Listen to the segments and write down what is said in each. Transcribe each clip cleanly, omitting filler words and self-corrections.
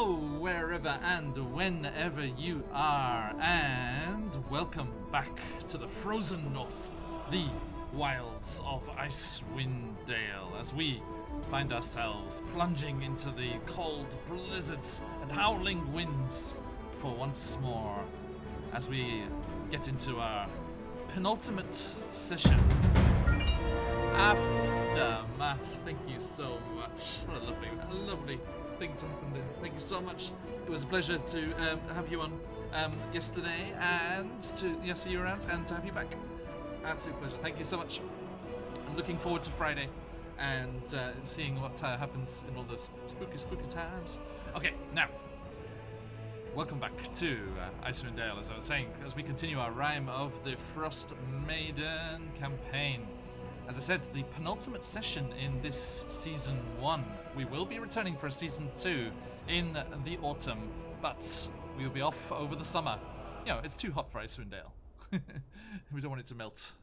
Hello, wherever and whenever you are, and welcome back to the frozen north, the wilds of Icewind Dale, as we find ourselves plunging into the cold blizzards and howling winds for once more, as we get into our penultimate session. Aftermath, thank you so much. What a lovely thing to happen there. Thank you so much. It was a pleasure to have you on yesterday and to see you around and to have you back. Absolute pleasure. Thank you so much. I'm looking forward to Friday and seeing what happens in all those spooky times. Okay, now, welcome back to Icewind Dale, as I was saying, as we continue our Rime of the Frostmaiden campaign. As I said, the penultimate session in this Season 1. We will be returning for a Season 2 in the autumn, but we will be off over the summer. You know, it's too hot for Icewind Dale. We don't want it to melt,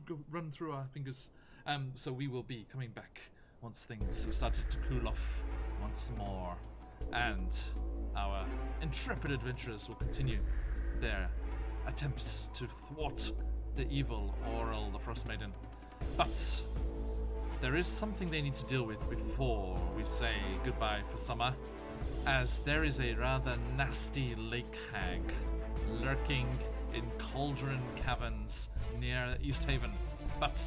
go run through our fingers. So we will be coming back once things have started to cool off once more. And our intrepid adventurers will continue their attempts to thwart the evil Auril the Frostmaiden. But there is something they need to deal with before we say goodbye for summer, as there is a rather nasty lake hag lurking in Cauldron Caverns near East Haven. But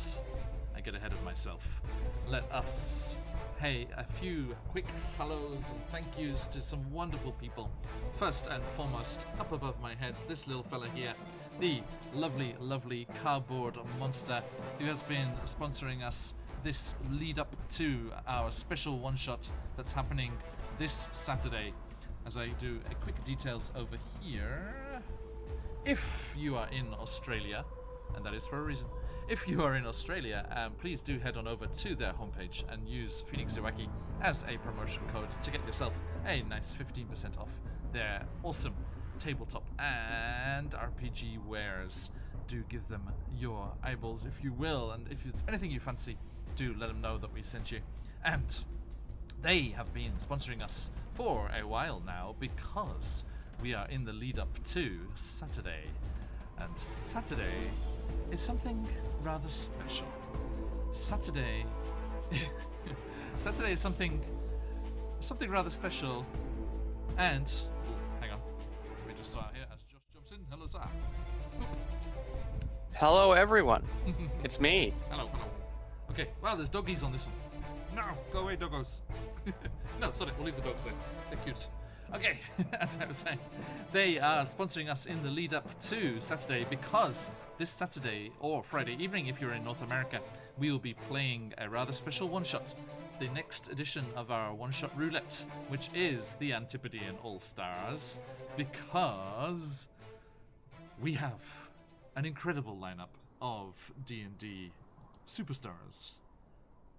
I get ahead of myself. Let us pay a few quick hellos and thank yous to some wonderful people. First and foremost, up above my head, this little fella here, the lovely cardboard monster who has been sponsoring us this lead up to our special one-shot that's happening this Saturday. As I do a quick details over here, if you are in Australia, and that is for a reason, if you are in Australia, please do head on over to their homepage and use Phoenix Iwaki as a promotion code to get yourself a nice 15% off their awesome tabletop and RPG wares. Do give them your eyeballs if you will, and if it's anything you fancy, do let them know that we sent you. And they have been sponsoring us for a while now because we are in the lead up to Saturday. And Saturday is something rather special. Saturday is something rather special. And hang on, we just saw here as Josh jumps in. Hello, sir. Hello, everyone. It's me. Hello. Okay, well, there's doggies on this one. No, go away, doggos. No, sorry, we'll leave the dogs there. They're cute. Okay, as I was saying, they are sponsoring us in the lead up to Saturday because this Saturday or Friday evening, if you're in North America, we will be playing a rather special one-shot, the next edition of our one-shot roulette, which is the Antipodean All-Stars, because we have an incredible lineup of D&D superstars,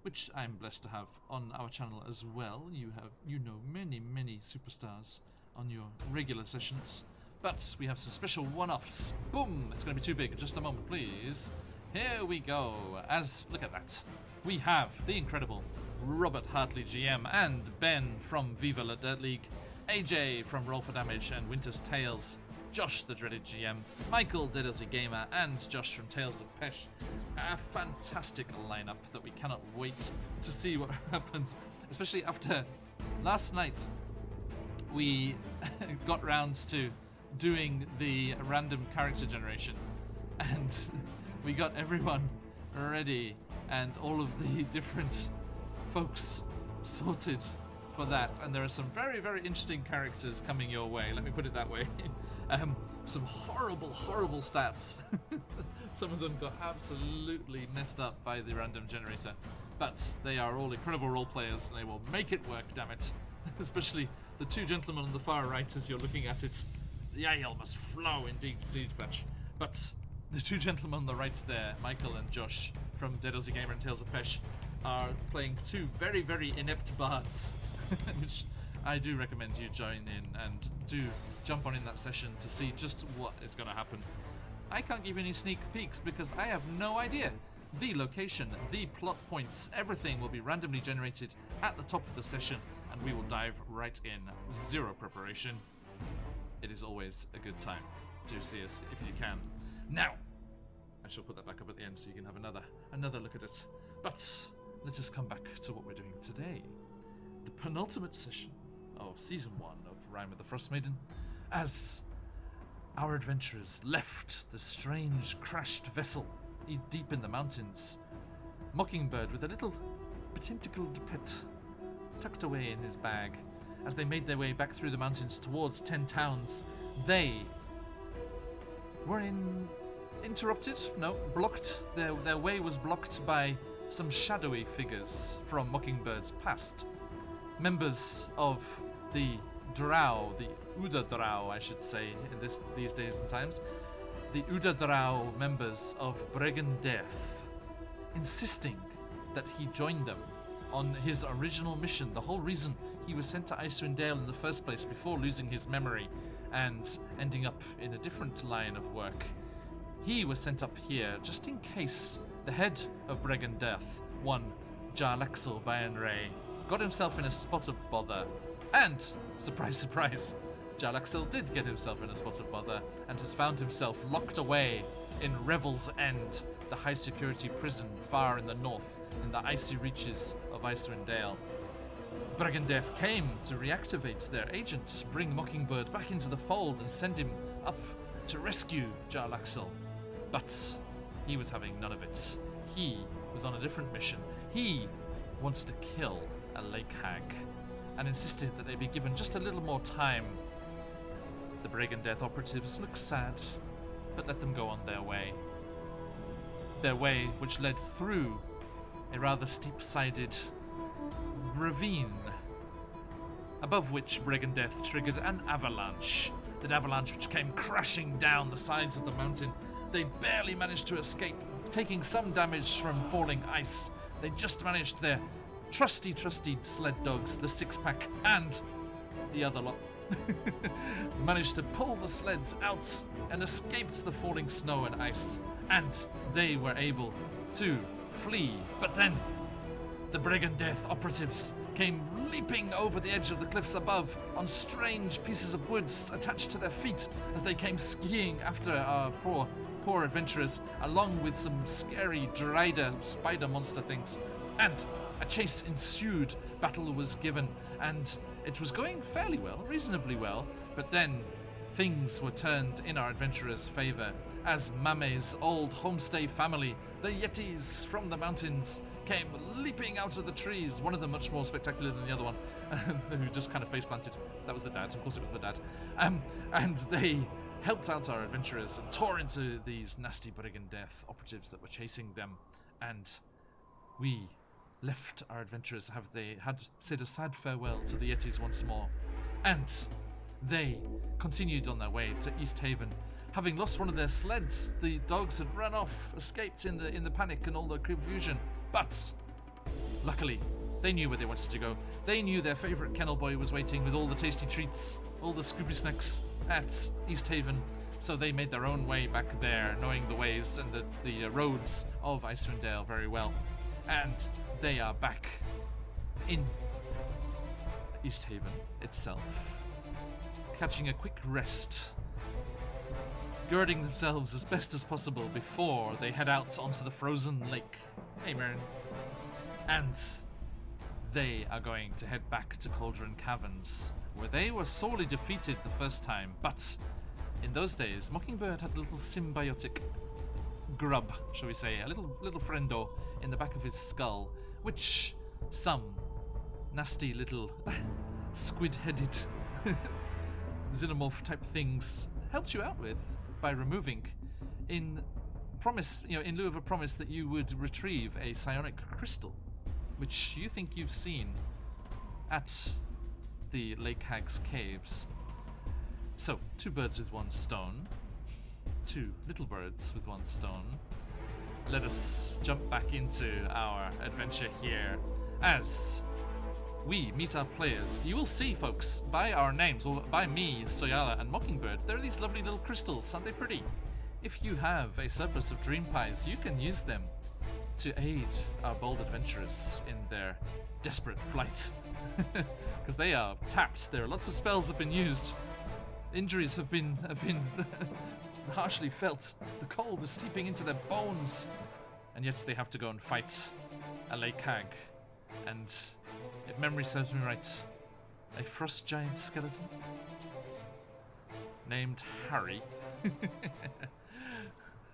which I'm blessed to have on our channel as well. You know many superstars on your regular sessions, but we have some special one-offs. Boom! It's going to be too big. Just a moment, please. Here we go. Look at that. We have the incredible Robert Hartley GM and Ben from Viva La Dirt League, AJ from Roll for Damage and Winter's Tales, Josh the dreaded GM, Michael Dedelsy Gamer, and Josh from Tales of Pesh. A fantastic lineup that we cannot wait to see what happens, especially after last night we got rounds to doing the random character generation and we got everyone ready and all of the different folks sorted for that, and there are some very interesting characters coming your way, let me put it that way. Some horrible stats. Some of them got absolutely messed up by the random generator, but they are all incredible role players and they will make it work, damn it. Especially the two gentlemen on the far right as you're looking at it. The ale must flow indeed, Patch. But the two gentlemen on the right there, Michael and Josh from Dedelsy Gamer and Tales of Pesh, are playing two very inept bards, which I do recommend you join in and do jump on in that session to see just what is going to happen. I can't give you any sneak peeks because I have no idea. The location, the plot points, everything will be randomly generated at the top of the session, and we will dive right in. Zero preparation. It is always a good time to see us if you can. Now, I shall put that back up at the end so you can have another look at it. But let us come back to what we're doing today. The penultimate session of Season 1 of Rime of the Frostmaiden, as our adventurers left the strange crashed vessel deep in the mountains. Mockingbird with a little tentacled pet tucked away in his bag. As they made their way back through the mountains towards 10 towns, they were blocked. Their way was blocked by some shadowy figures from Mockingbird's past. Members of the Drow, the Uda Drow, I should say, in these days and times. The Uda Drow members of Bregan Death, insisting that he join them on his original mission, the whole reason he was sent to Icewind Dale in the first place before losing his memory and ending up in a different line of work. He was sent up here just in case the head of Bregan Death, one Jarlaxle Bayanray, got himself in a spot of bother. And, surprise, surprise, Jarlaxle did get himself in a spot of bother and has found himself locked away in Revel's End, the high-security prison far in the north, in the icy reaches of Icewind Dale. Bregan Death came to reactivate their agent, bring Mockingbird back into the fold and send him up to rescue Jarlaxle. But he was having none of it. He was on a different mission. He wants to kill a lake hag and insisted that they be given just a little more time. The Bregan Death operatives looked sad, but let them go on their way. Their way which led through a rather steep-sided ravine, above which Bregan Death triggered an avalanche. That avalanche which came crashing down the sides of the mountain. They barely managed to escape, taking some damage from falling ice. They just managed their trusty sled dogs, the six-pack, and the other lot, managed to pull the sleds out and escaped the falling snow and ice. And they were able to flee. But then, the Bregan Death operatives came leaping over the edge of the cliffs above on strange pieces of wood attached to their feet as they came skiing after our poor adventurers, along with some scary Dryder spider monster things. And a chase ensued, battle was given, and it was going fairly well, reasonably well, but then things were turned in our adventurers' favour as Mame's old homestay family, the Yetis from the mountains, came leaping out of the trees, one of them much more spectacular than the other one, who just kind of face planted. That was the dad, of course it was the dad. And they helped out our adventurers and tore into these nasty Bregan Death operatives that were chasing them, and we left our adventurers had said a sad farewell to the Yetis once more, and they continued on their way to East Haven. Having lost one of their sleds, the dogs had run off, escaped in the panic and all the confusion. But luckily, they knew where they wanted to go. They knew their favourite kennel boy was waiting with all the tasty treats, all the Scooby Snacks at East Haven. So they made their own way back there, knowing the ways and the roads of Icewind Dale very well. And they are back in East Haven itself, catching a quick rest, girding themselves as best as possible before they head out onto the frozen lake. Hey, Marin. And they are going to head back to Cauldron Caverns, where they were sorely defeated the first time, but in those days, Mockingbird had a little symbiotic grub, shall we say, a little friendo in the back of his skull, which some nasty little squid-headed xenomorph type things helped you out with by removing, in lieu of a promise that you would retrieve a psionic crystal, which you think you've seen at the Lake Hag's caves. So, two birds with one stone, two little birds with one stone. Let us jump back into our adventure here as we meet our players. You will see, folks, by our names, or by me, Soyala, and Mockingbird, there are these lovely little crystals. Aren't they pretty? If you have a surplus of dream pies, you can use them to aid our bold adventurers in their desperate plight. Because they are tapped. There are lots of spells have been used. Injuries have been harshly felt. The cold is seeping into their bones. And yet they have to go and fight a lake hag. And if memory serves me right, a frost giant skeleton named Harry.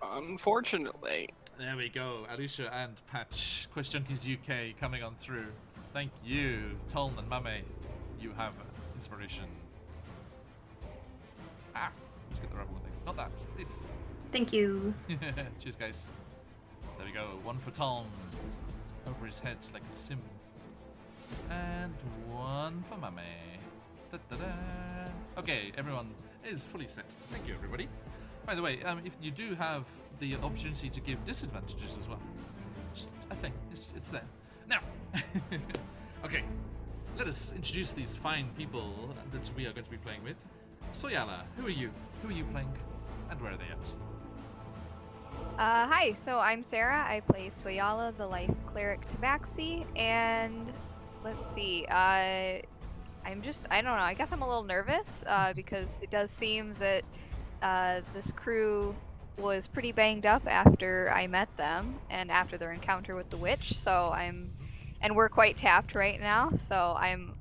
Unfortunately. There we go. Alicia and Patch. Quest Junkies UK coming on through. Thank you, Toln and Mame. You have inspiration. Let's get the rebel thing. Not that. This. Thank you. Cheers, guys. There we go. One for Toln. Over his head like a sim. And one for Mame. Da-da-da. Okay, everyone is fully set. Thank you, everybody. By the way, if you do have the opportunity to give disadvantages as well, just a thing. It's there. Now, okay, let us introduce these fine people that we are going to be playing with. Soyala, who are you? Who are you playing? And where are they at? Hi, so I'm Sarah. I play Soyala, the Life Cleric Tabaxi, and let's see, I don't know, I guess I'm a little nervous, because it does seem that this crew was pretty banged up after I met them, and after their encounter with the witch, and we're quite tapped right now, so I'm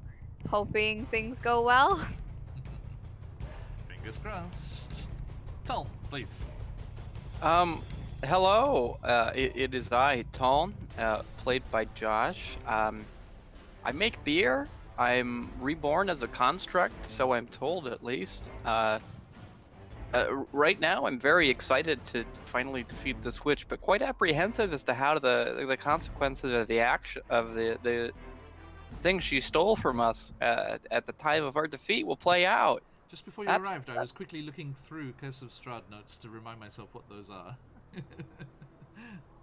hoping things go well. Fingers crossed. Toln, please. Hello. It is I, Taln, played by Josh. I make beer. I'm reborn as a construct, so I'm told at least. Right now, I'm very excited to finally defeat this witch, but quite apprehensive as to how the consequences of the action of the thing she stole from us at the time of our defeat will play out. Just before you arrived, I was quickly looking through Curse of Strahd notes to remind myself what those are.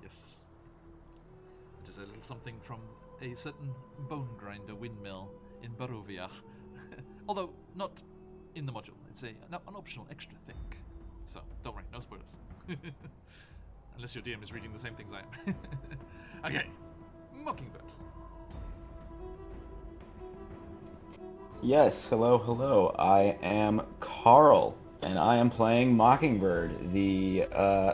Yes. It is a little something from a certain bone grinder windmill in Barovia. Although, not in the module. It's an optional extra thing. So, don't worry, no spoilers. Unless your DM is reading the same things I am. Okay. Mockingbird. Yes, hello. I am Carl, and I am playing Mockingbird, the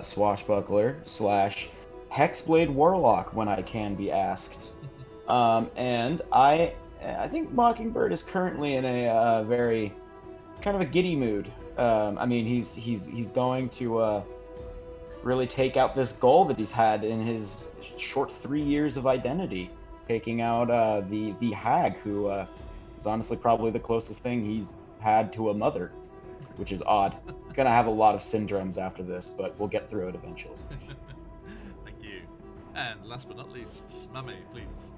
swashbuckler / hexblade warlock when I can be asked. And I think Mockingbird is currently in a very kind of a giddy mood. I mean, he's going to really take out this goal that he's had in his short 3 years of identity, taking out the hag who is honestly probably the closest thing he's had to a mother, which is odd. Gonna have a lot of syndromes after this, but we'll get through it eventually. Thank you. And last but not least, Mame, please.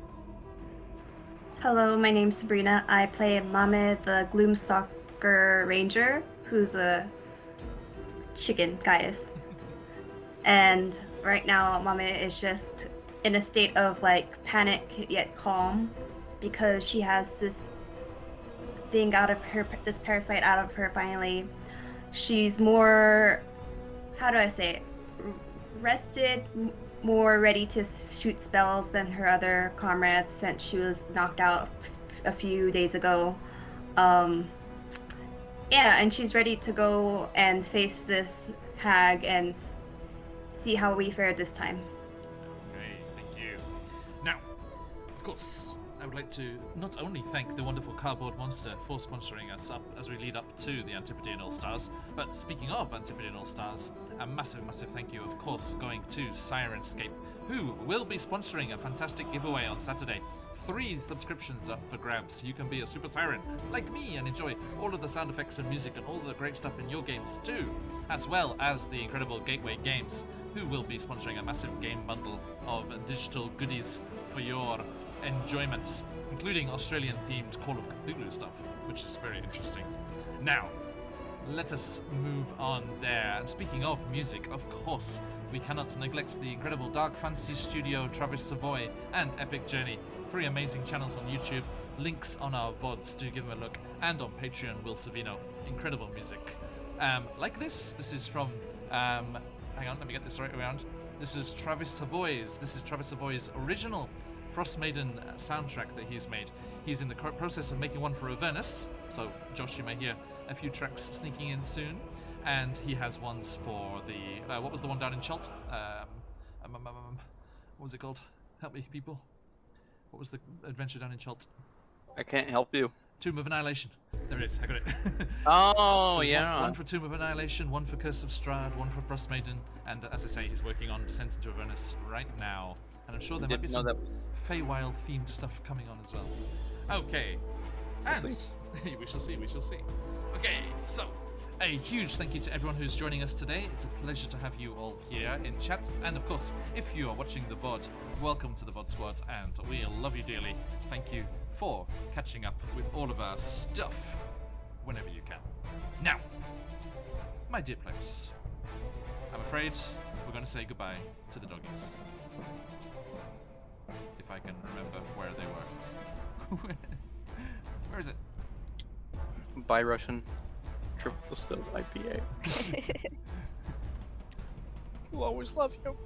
Hello, my name's Sabrina. I play Mame, the Gloomstalker Ranger, who's a chicken, guys. And right now, Mame is just in a state of like panic yet calm because she has this thing out of her, this parasite out of her finally. She's more, how do I say it, rested, more ready to shoot spells than her other comrades since she was knocked out a few days ago. Yeah, and she's ready to go and face this hag and see how we fared this time. Great, thank you. Now, of course, I would like to not only thank the wonderful Cardboard Monster for sponsoring us up as we lead up to the Antipodean All-Stars, but speaking of Antipodean All-Stars, a massive thank you, of course, going to Sirenscape, who will be sponsoring a fantastic giveaway on Saturday. 3 subscriptions up for grabs. You can be a super siren like me and enjoy all of the sound effects and music and all the great stuff in your games too, as well as the incredible Gateway Games, who will be sponsoring a massive game bundle of digital goodies for your enjoyment, including Australian-themed Call of Cthulhu stuff, which is very interesting. Now, let us move on there. And speaking of music, of course, we cannot neglect the incredible Dark Fantasy Studio, Travis Savoy, and Epic Journey. 3 amazing channels on YouTube, links on our VODs, do give them a look, and on Patreon, Will Savino. Incredible music. Like this is from, hang on, let me get this right around. This is Travis Savoy's original Frostmaiden soundtrack that he's made. He's in the process of making one for Avernus, so Josh, you may hear a few tracks sneaking in soon. And he has ones for the what was the one down in Chult? What was it called? Help me, people. What was the adventure down in Chult? I can't help you. Tomb of Annihilation. There it is. I got it. Oh, So there's yeah. one for Tomb of Annihilation, one for Curse of Strahd, one for Frostmaiden, and as I say, he's working on Descent into Avernus right now. And I'm sure there might be Didn't know some Feywild themed stuff coming on as well. Okay. We'll And we shall see, we shall see. Okay, so a huge thank you to everyone who's joining us today. It's a pleasure to have you all here in chat. And of course, if you are watching the VOD, welcome to the VOD Squad, and we love you dearly. Thank you for catching up with all of our stuff whenever you can. Now, my dear players, I'm afraid we're going to say goodbye to the doggies. If I can remember where they were. Where is it? By Russian triple still IPA. We'll always love you.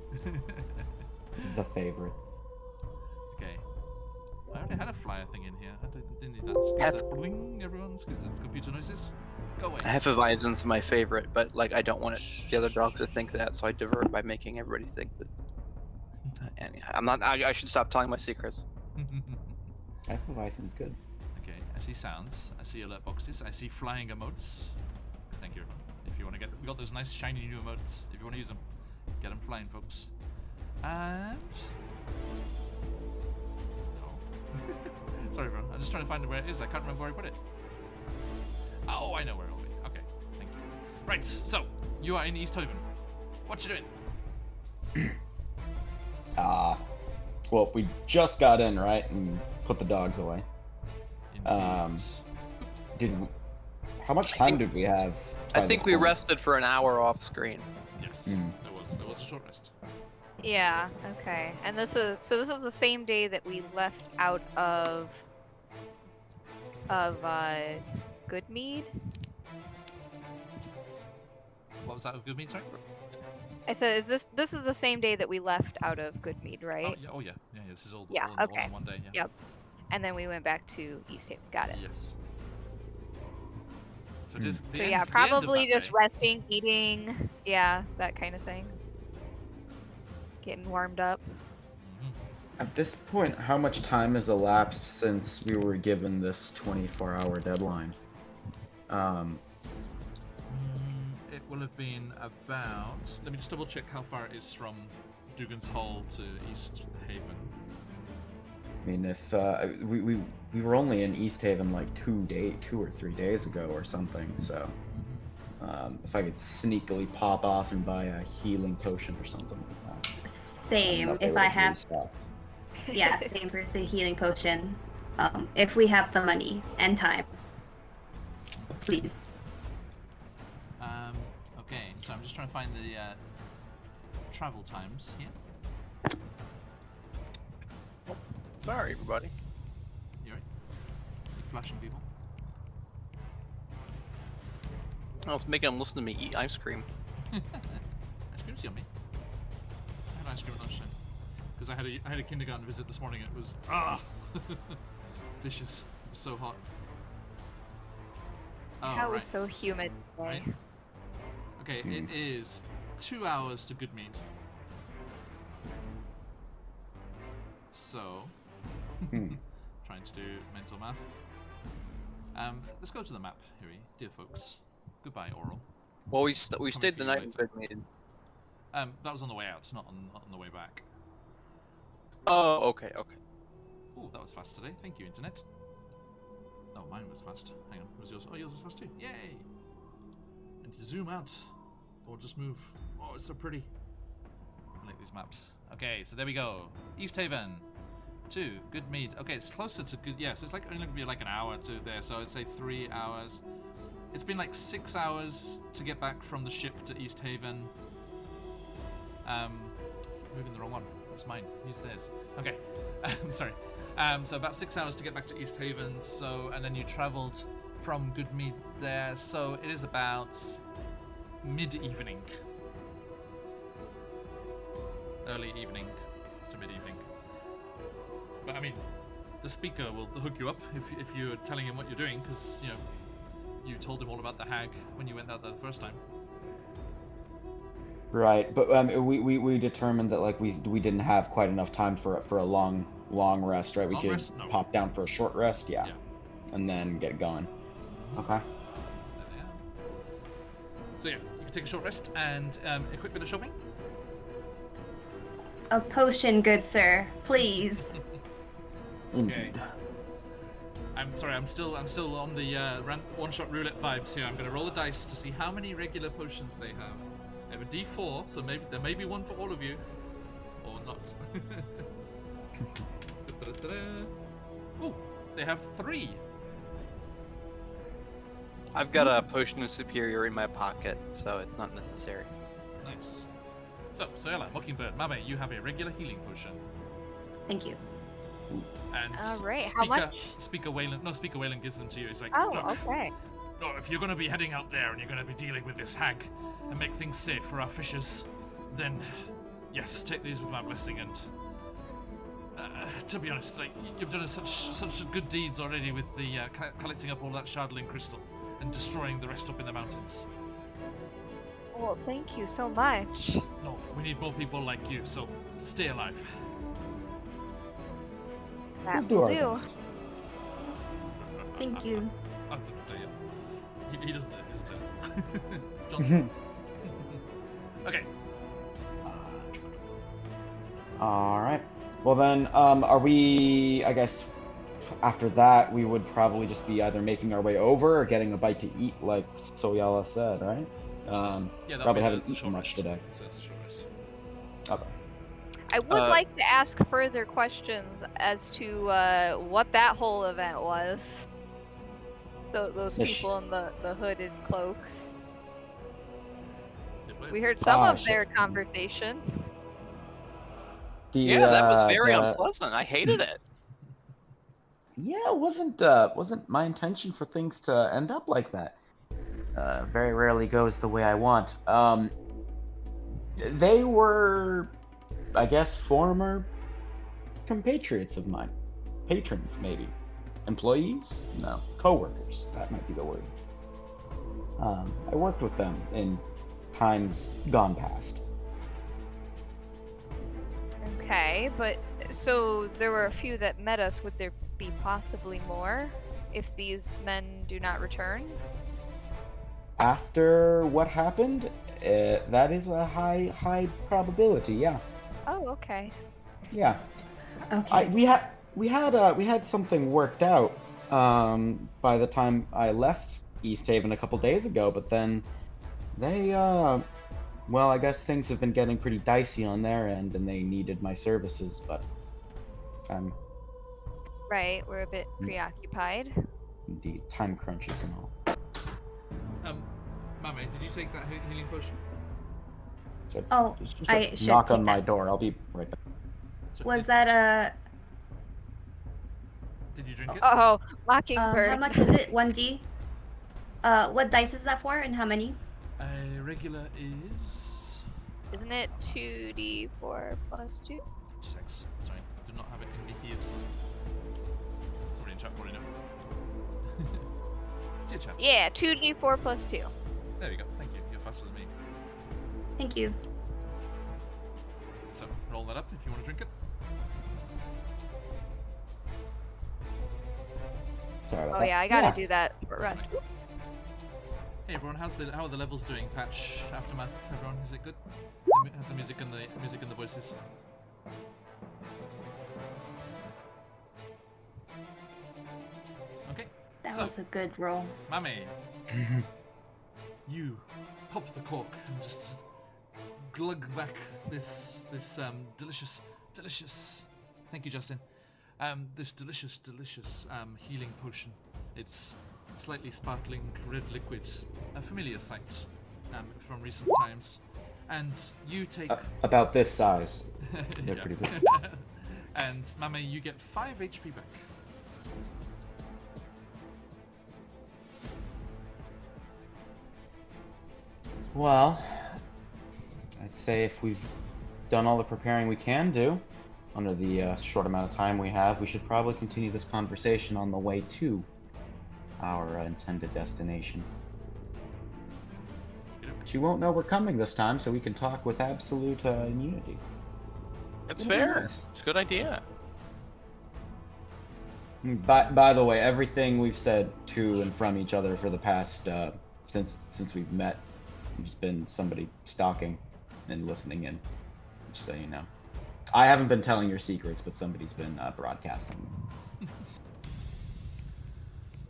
The favorite. Okay. I already had a flyer thing in here. I didn't need that. Have- Excuse the bling, everyone. Excuse the computer noises. Go away. Hefeweizen's my favorite, but like I don't want the other dogs to think that, so I divert by making everybody think that. Anyhow, I'm not. I should stop telling my secrets. Hefeweizen's good. Okay, I see sounds. I see alert boxes. I see flying emotes. Thank you. If you want to get, we got those nice shiny new emotes. If you want to use them, get them flying, folks. And sorry, everyone. I'm just trying to find where it is. I can't remember where I put it. Oh, I know where it'll be. Okay, thank you. Right, so you are in East Haven. What you doing? Well, we just got in, right, and put the dogs away. Indeed. Did we, how much time did we have? I by think this we point? rested for an hour off screen. Yes, Mm. there was a short rest. Yeah. Okay. And this is the same day that we left out of Goodmead. What was that of Goodmead, sorry? I said, this is the same day that we left out of Goodmead, right? Oh yeah. This is all. Yeah, all okay. in one day. Yeah. Yep. And then we went back to East Haven. Got it. Yes. So it is the So end, yeah, the end of probably that just day. resting, eating, yeah, that kind of thing. Getting warmed up. At this point, how much time has elapsed since we were given this 24-hour deadline? It will have been about. Let me just double check how far it is from Dugan's Hall to East Haven. I mean, if we were only in East Haven like 2 or 3 days ago or something, so if I could sneakily pop off and buy a healing potion or something like that. Same. enough, they If would I have have, used that. yeah, same for the healing potion. If we have the money and time, please. Okay, so I'm just trying to find the travel times here. Sorry, everybody. You right? You flashing people. I was making them listen to me eat ice cream. Ice cream's yummy. I had ice cream at lunchtime because I had a kindergarten visit this morning. It was delicious. It was so hot. Oh, How right. it's so humid today. Right. Okay, it is 2 hours to Goodmead. So, trying to do mental math. Let's go to the map, Huey, dear folks. Goodbye, Oral. Well, we stayed the for you night in later. Goodmead. That was on the way out, not on the way back. Oh, okay. Oh, that was fast today. Thank you, internet. Oh, mine was fast. Hang on, was yours? Oh, yours was fast too. Yay! And to zoom out, or just move. Oh, it's so pretty. I like these maps. Okay, so there we go. East Haven to Goodmead. Okay, it's closer to Good. Yeah, so it's like only gonna be like an hour to there. So I'd say 3 hours. It's been like 6 hours to get back from the ship to East Haven. Moving the wrong one. That's mine. Use theirs. Okay. Sorry. So about 6 hours to get back to East Haven. So, and then you travelled from Goodmead there. So it is about mid-evening. Early evening to mid-evening. But I mean, the speaker will hook you up if you're telling him what you're doing, because you told him all about the hag when you went out there the first time. Right, but we determined that like we didn't have quite enough time for a long rest, right? We Long could rest? No. pop down for a short rest, yeah, Yeah. and then get going. Okay. Yeah. So yeah, you can take a short rest and equip with the shopping. A potion, good sir, please. Okay. I'm sorry, I'm still on the one-shot roulette vibes here. I'm gonna roll the dice to see how many regular potions they have. They have a D4, so maybe there may be one for all of you, or not. Oh, they have 3. I've got a potion of superior in my pocket, so it's not necessary. Nice. So, Soyala, Mockingbird, Mame, you have a regular healing potion. Thank you. And Alright, how much? Speaker Wayland gives them to you. He's like, Oh, "Look, okay. if you're going to be heading out there and you're going to be dealing with this hag and make things safe for our fishers, then yes, take these with my blessing. And to be honest, like you've done such good deeds already with the collecting up all that Shardling crystal and destroying the rest up in the mountains. Well, thank you so much. No, we need more people like you. So stay alive. That We'll will do do. our best. Thank you. He doesn't do it. Johnson. Okay. All right. Well then, are we? I guess after that, we would probably just be either making our way over or getting a bite to eat, like Soyala said, right? Yeah, that'll Probably be haven't the eaten short much rest. today. So it's a short rest. Okay. I would like to ask further questions as to what that whole event was. Those Yes. people in the hooded cloaks. Did we? We heard some of Sure. their conversations. Yeah, that was very unpleasant. I hated it. Yeah, it wasn't my intention for things to end up like that. Very rarely goes the way I want. They were, I guess, former compatriots of mine. Patrons, maybe. Employees? No. Co-workers. That might be the word. I worked with them in times gone past. Okay, but so there were a few that met us. Would there be possibly more if these men do not return? After what happened, that is a high probability. Yeah, Oh, okay. yeah. Okay. We had something worked out by the time I left East Haven a couple days ago, but then they well, I guess things have been getting pretty dicey on their end, and they needed my services, but Right, we're a bit preoccupied. indeed time crunches and all. Mame, did you take that healing potion? So Oh, just I a should knock on take my that. door. I'll be right back. So Was did, that Did you drink it? Oh, Mockingbird. how much is it? 1D? What dice is that for and how many? A regular is Isn't it 2d4 plus 2? 6. Sorry, I do not have it in me here. Somebody in chat probably know. Dear chat. Yeah, 2d4 plus 2. There we go. Thank you. You're faster than me. Thank you. So roll that up if you want to drink it. Sorry about Oh that. yeah, I gotta do that for rest. Oops. Hey everyone, how are the levels doing? Patch, aftermath, everyone, is it good? Has the music and the voices? Okay, That so was a good roll. Mame, you pop the cork and just glug back this delicious. Thank you, Justin. This delicious healing potion. It's slightly sparkling red liquid, a familiar sight from recent times. And you take About this size. They're Yeah. pretty big. And Mame, you get 5 HP back. Well, I'd say if we've done all the preparing we can do, under the short amount of time we have, we should probably continue this conversation on the way to our intended destination. She won't know we're coming this time, so we can talk with absolute immunity. That's It'll be fair. nice. It's a good idea. By the way, everything we've said to and from each other for the past since we've met, there's been somebody stalking and listening in. Just so you know, I haven't been telling your secrets, but somebody's been broadcasting them.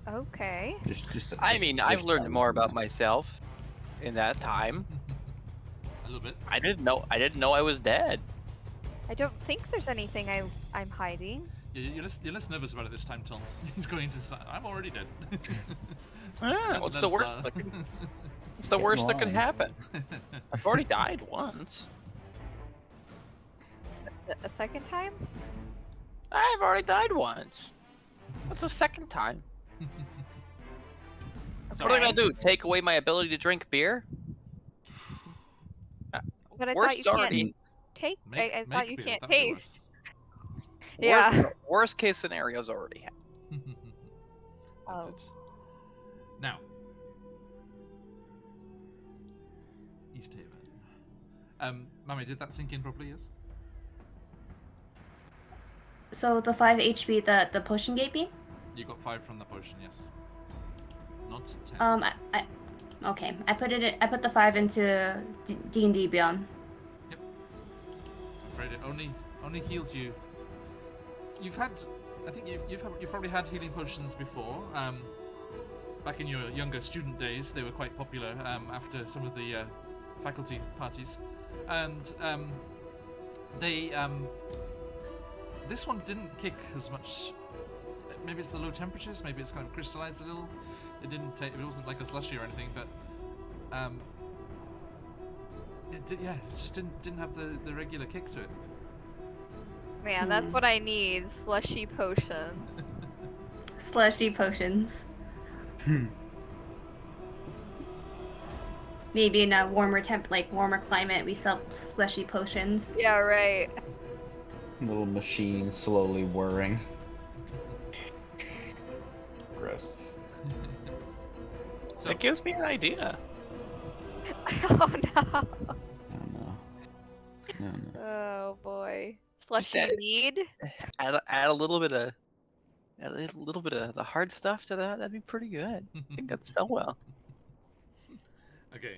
Okay. I mean, I've learned telling more you about that. myself in that time. A little bit. I didn't know I was dead. I don't think there's anything I'm hiding. You're less nervous about it this time, Tom. He's going to say, I'm already dead. Ah, what's the worst? What's the worst that could happen? I've already died once. A second time? I've already died once. What's the second time? So, What are they gonna do? Take away my ability to drink beer? But I Worst thought you can't already. take. I thought you beer, can't that'd be taste. worse. Yeah. Worst case scenario's already happened. That's Oh. it. Now, East Haven. Mummy, did that sink in properly? Yes. So the 5 HP the potion gave me? You got 5 from the potion. Yes. Not 10. Okay. I put the 5 into D&D Beyond. Yep. Afraid it only healed you. You've had, I think you've probably had healing potions before. Back in your younger student days, they were quite popular after some of the faculty parties, and this one didn't kick as much. Maybe it's the low temperatures. Maybe it's kind of crystallized a little. It didn't take. It wasn't like a slushy or anything, but it just didn't have the regular kick to it. Man, that's what I need. Slushy potions. Slushy potions. Maybe in a warmer climate, we sell slushy potions. Yeah, right. Little machine slowly whirring. Gross. So That gives me an idea. Oh no. I don't know. I don't know. Oh boy. Slushy add it. mead? Add a little bit of the hard stuff to that. That'd be pretty good. I think that'd sell well. okay.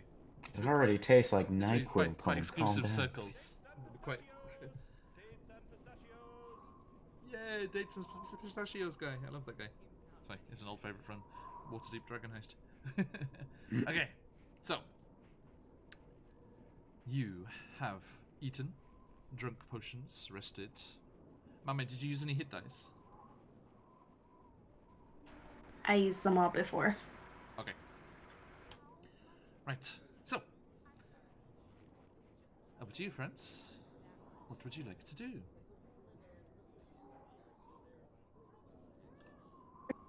It already tastes like It's NyQuil. quite Calm exclusive down. circles. Quite. Yay, dates and pistachios guy. I love that guy. Sorry, it's an old favorite from Waterdeep Dragon Heist. Okay, so you have eaten, drunk potions, rested. Mame, did you use any hit dice? I used them all before. Okay. Right. So, over to you, friends. What would you like to do?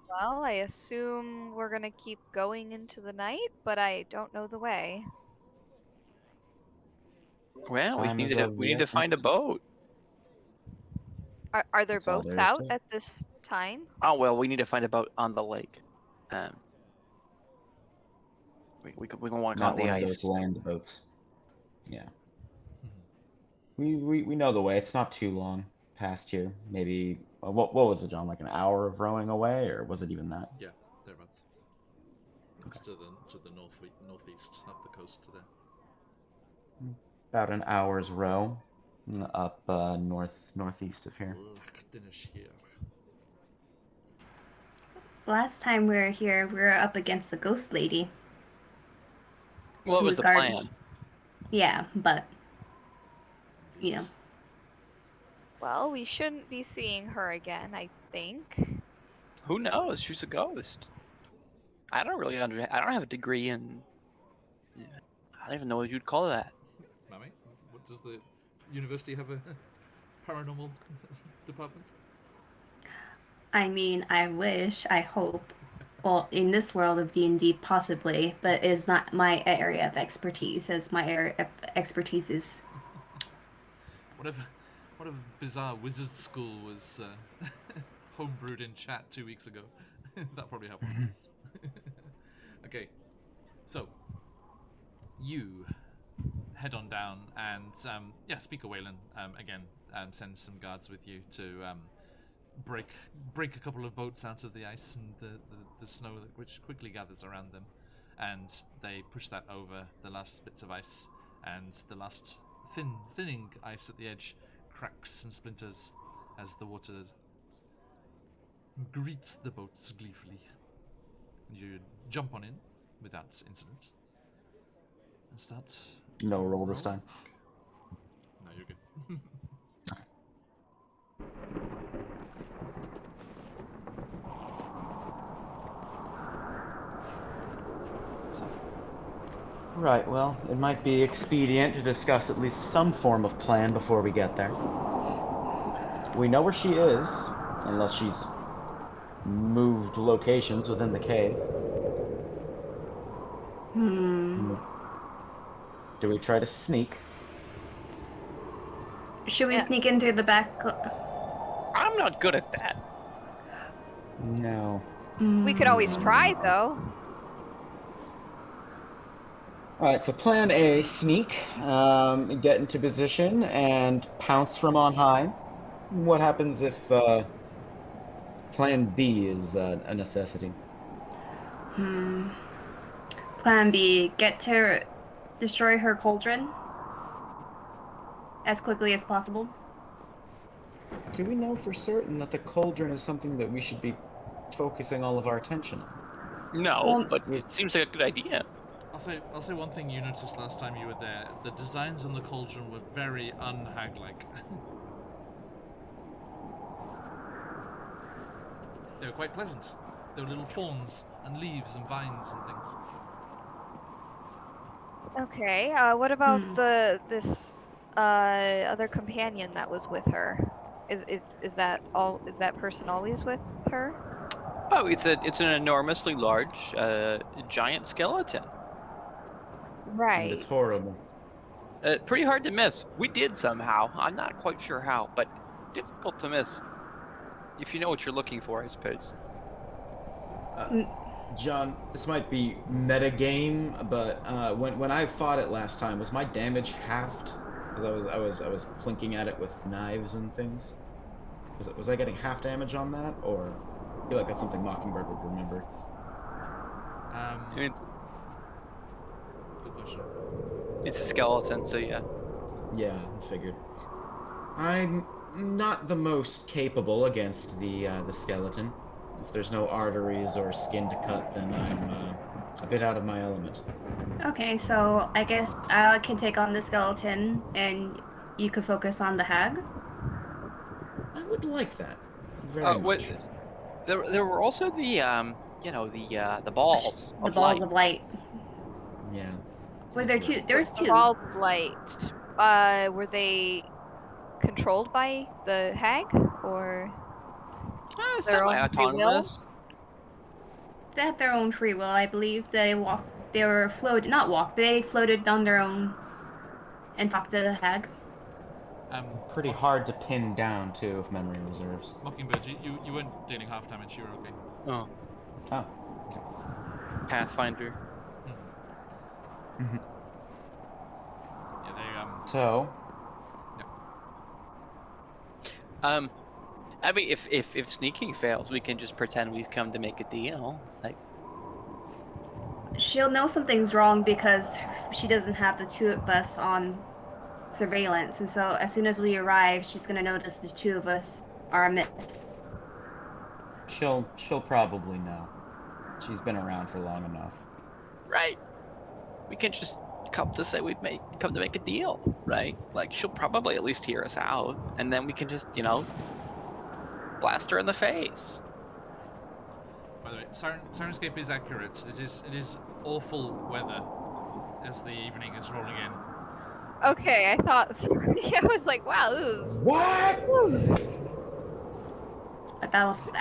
Well, I assume we're gonna keep going into the night, but I don't know the way. Well, Time is of we the need to find a essence. boat. Are there That's all boats there is out to it. at this time? Oh well, we need to find a boat on the lake. We can walk Not on the one of ice. those land boats. Yeah. We know the way. It's not too long past here. Maybe what was it, John? Like an hour of rowing away, or was it even that? Yeah, thereabouts. It's to the northeast, up the coast to there. About an hour's row up northeast of here. Last time we were here, we were up against the ghost lady. What was Who's the guarding- plan? Yeah, but you know. Well, we shouldn't be seeing her again, I think. Who knows? She's a ghost. I don't really I don't have a degree in. I don't even know what you'd call that. Mame, what does the university have a paranormal department? I mean, I wish, I hope. Well, in this world of D&D, possibly, but it's not my area of expertise, as my area of expertise is... What a bizarre wizard school was homebrewed in chat 2 weeks ago. That probably helped. Okay, so you head on down and speak of Waylon again, and send some guards with you to break a couple of boats out of the ice and the snow which quickly gathers around them, and they push that over the last bits of ice, and the last thinning ice at the edge cracks and splinters as the water greets the boats gleefully. You jump on in without incident and start. No roll this time. No, you're good. So, Right, well, it might be expedient to discuss at least some form of plan before we get there. We know where she is, unless she's moved locations within the cave. Do we try to sneak? Should we Yeah. sneak in through the back? I'm not good at that. No. We could always try, though. Alright, so plan A, sneak, get into position, and pounce from on high. What happens if plan B is a necessity? Plan B, get to destroy her cauldron as quickly as possible. Do we know for certain that the cauldron is something that we should be focusing all of our attention on? No, Well- but it seems like a good idea. I'll say one thing you noticed last time you were there. The designs on the cauldron were very unhag-like. They were quite pleasant. There were little fawns and leaves and vines and things. Okay. What about this other companion that was with her? Is that person always with her? Oh, it's an enormously large, giant skeleton. Right. And it's horrible. Pretty hard to miss. We did somehow. I'm not quite sure how, but difficult to miss. If you know what you're looking for, I suppose. John, this might be metagame, but when I fought it last time, was my damage halved? Because I was plinking at it with knives and things. Was I getting half damage on that, or I feel like that's something Mockingbird would remember? I mean, Good question. it's a skeleton, so yeah. Yeah, I figured. I'm not the most capable against the skeleton. If there's no arteries or skin to cut, then I'm a bit out of my element. Okay, so I guess I can take on the skeleton and you could focus on the hag. I would like that. Very What? much. There were also the the balls. The of balls light. of light. Yeah. Were there two? There was two. Ball light. Were they controlled by the hag or? Their own free will? Semi-autonomous. They had their own free will, I believe. They walked. They were floated. Not walked. They floated on their own and talked to the hag. Pretty hard to pin down too, if memory reserves. Mockingbird, you weren't dealing half damage. You were okay. Oh, Oh. Pathfinder. Yeah, they So, I mean, if sneaking fails, we can just pretend we've come to make a deal. Like, She'll know something's wrong because she doesn't have the two of us on surveillance, and so as soon as we arrive, she's gonna notice the two of us are amiss. she'll probably know. She's been around for long enough. right? We can just come to say come to make a deal, right? Like, she'll probably at least hear us out, and then we can just, blast her in the face. By the way, Sirenscape is accurate. It is awful weather as the evening is rolling in. Okay, I thought. Yeah, I was like, wow, this is. What? I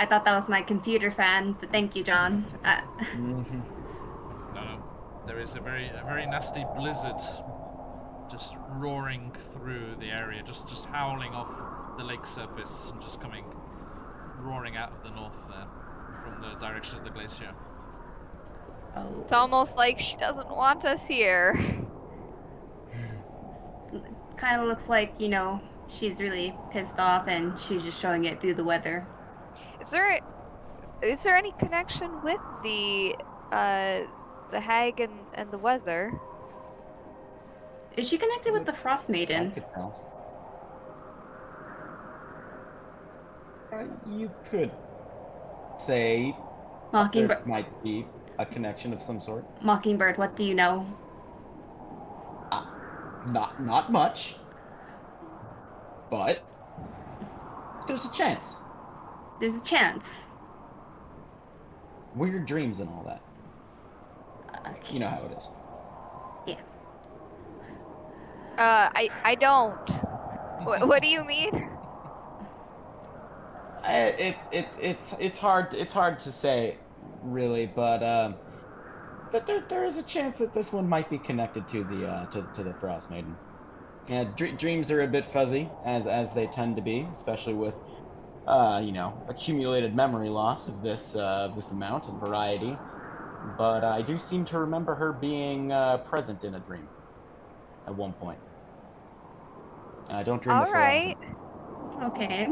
thought that was my computer fan, but thank you, John. Mhm. No, there is a very nasty blizzard just roaring through the area, just howling off the lake surface and just coming roaring out of the north there from the direction of the glacier. Oh. It's almost like she doesn't want us here. Kind of looks like, she's really pissed off and she's just showing it through the weather. Is there any connection with the hag and the weather? Is she connected with the Frostmaiden? I could tell. You could say Mockingbird, there might be a connection of some sort. Mockingbird, what do you know? Not much, but there's a chance. There's a chance. Weird dreams and all that. Okay. You know how it is. Yeah. I don't. What do you mean? It's hard to say, really, but there is a chance that this one might be connected to the Frostmaiden. Dreams are a bit fuzzy, as they tend to be, especially with accumulated memory loss of this amount and variety. But I do seem to remember her being present in a dream at one point. I don't dream of her Alright. often. Okay.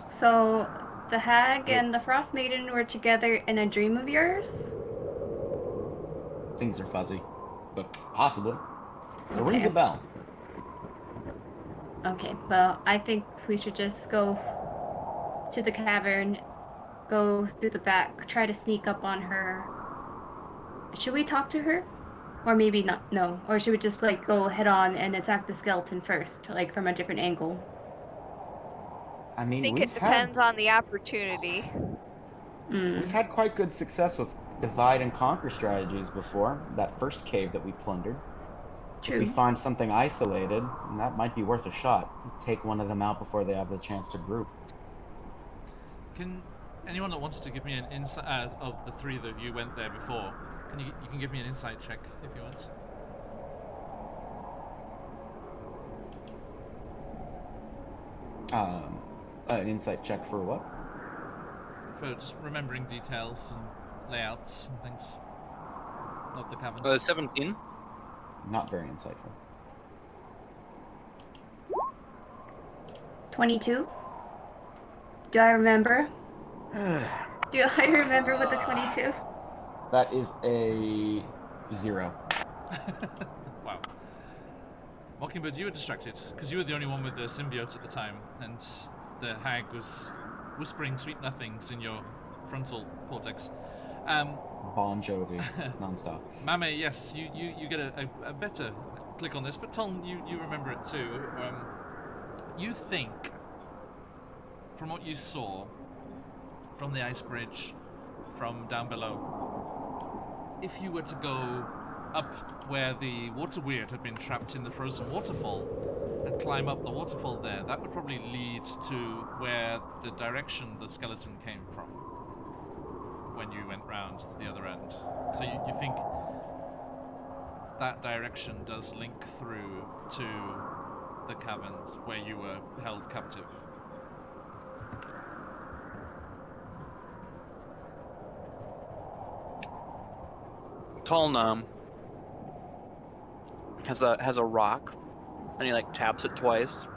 So, the hag and the Frostmaiden were together in a dream of yours? Things are fuzzy, but possibly. It rings Okay. a bell. Okay, well, I think we should just go to the cavern, go through the back, try to sneak up on her. Should we talk to her? Or maybe not, no. Or should we just, go head on and attack the skeleton first, from a different angle? I mean, I think we've it depends on the opportunity. we've had quite good success with divide and conquer strategies before. That first cave that we plundered. If we True. find something isolated, that might be worth a shot. Take one of them out before they have the chance to group. Can anyone that wants to give me an insight of the three that you went there before? You can give me an insight check if you want. An insight check for what? For just remembering details and layouts and things of the cavern. 17. Not very insightful. 22? Do I remember? Do I remember with the 22? That is a 0. Wow. Mockingbird, you were distracted because you were the only one with the symbiote at the time, and the hag was whispering sweet nothings in your frontal cortex. Bon Jovi, nonstop. Mame, yes, you get a better click on this, but Tom, you remember it too. You think, from what you saw, from the ice bridge, from down below, if you were to go up where the water weird had been trapped in the frozen waterfall and climb up the waterfall there, that would probably lead to where the direction the skeleton came from when you went round to the other end. So you think that direction does link through to the caverns where you were held captive. Tolnam has a rock, and he taps it twice,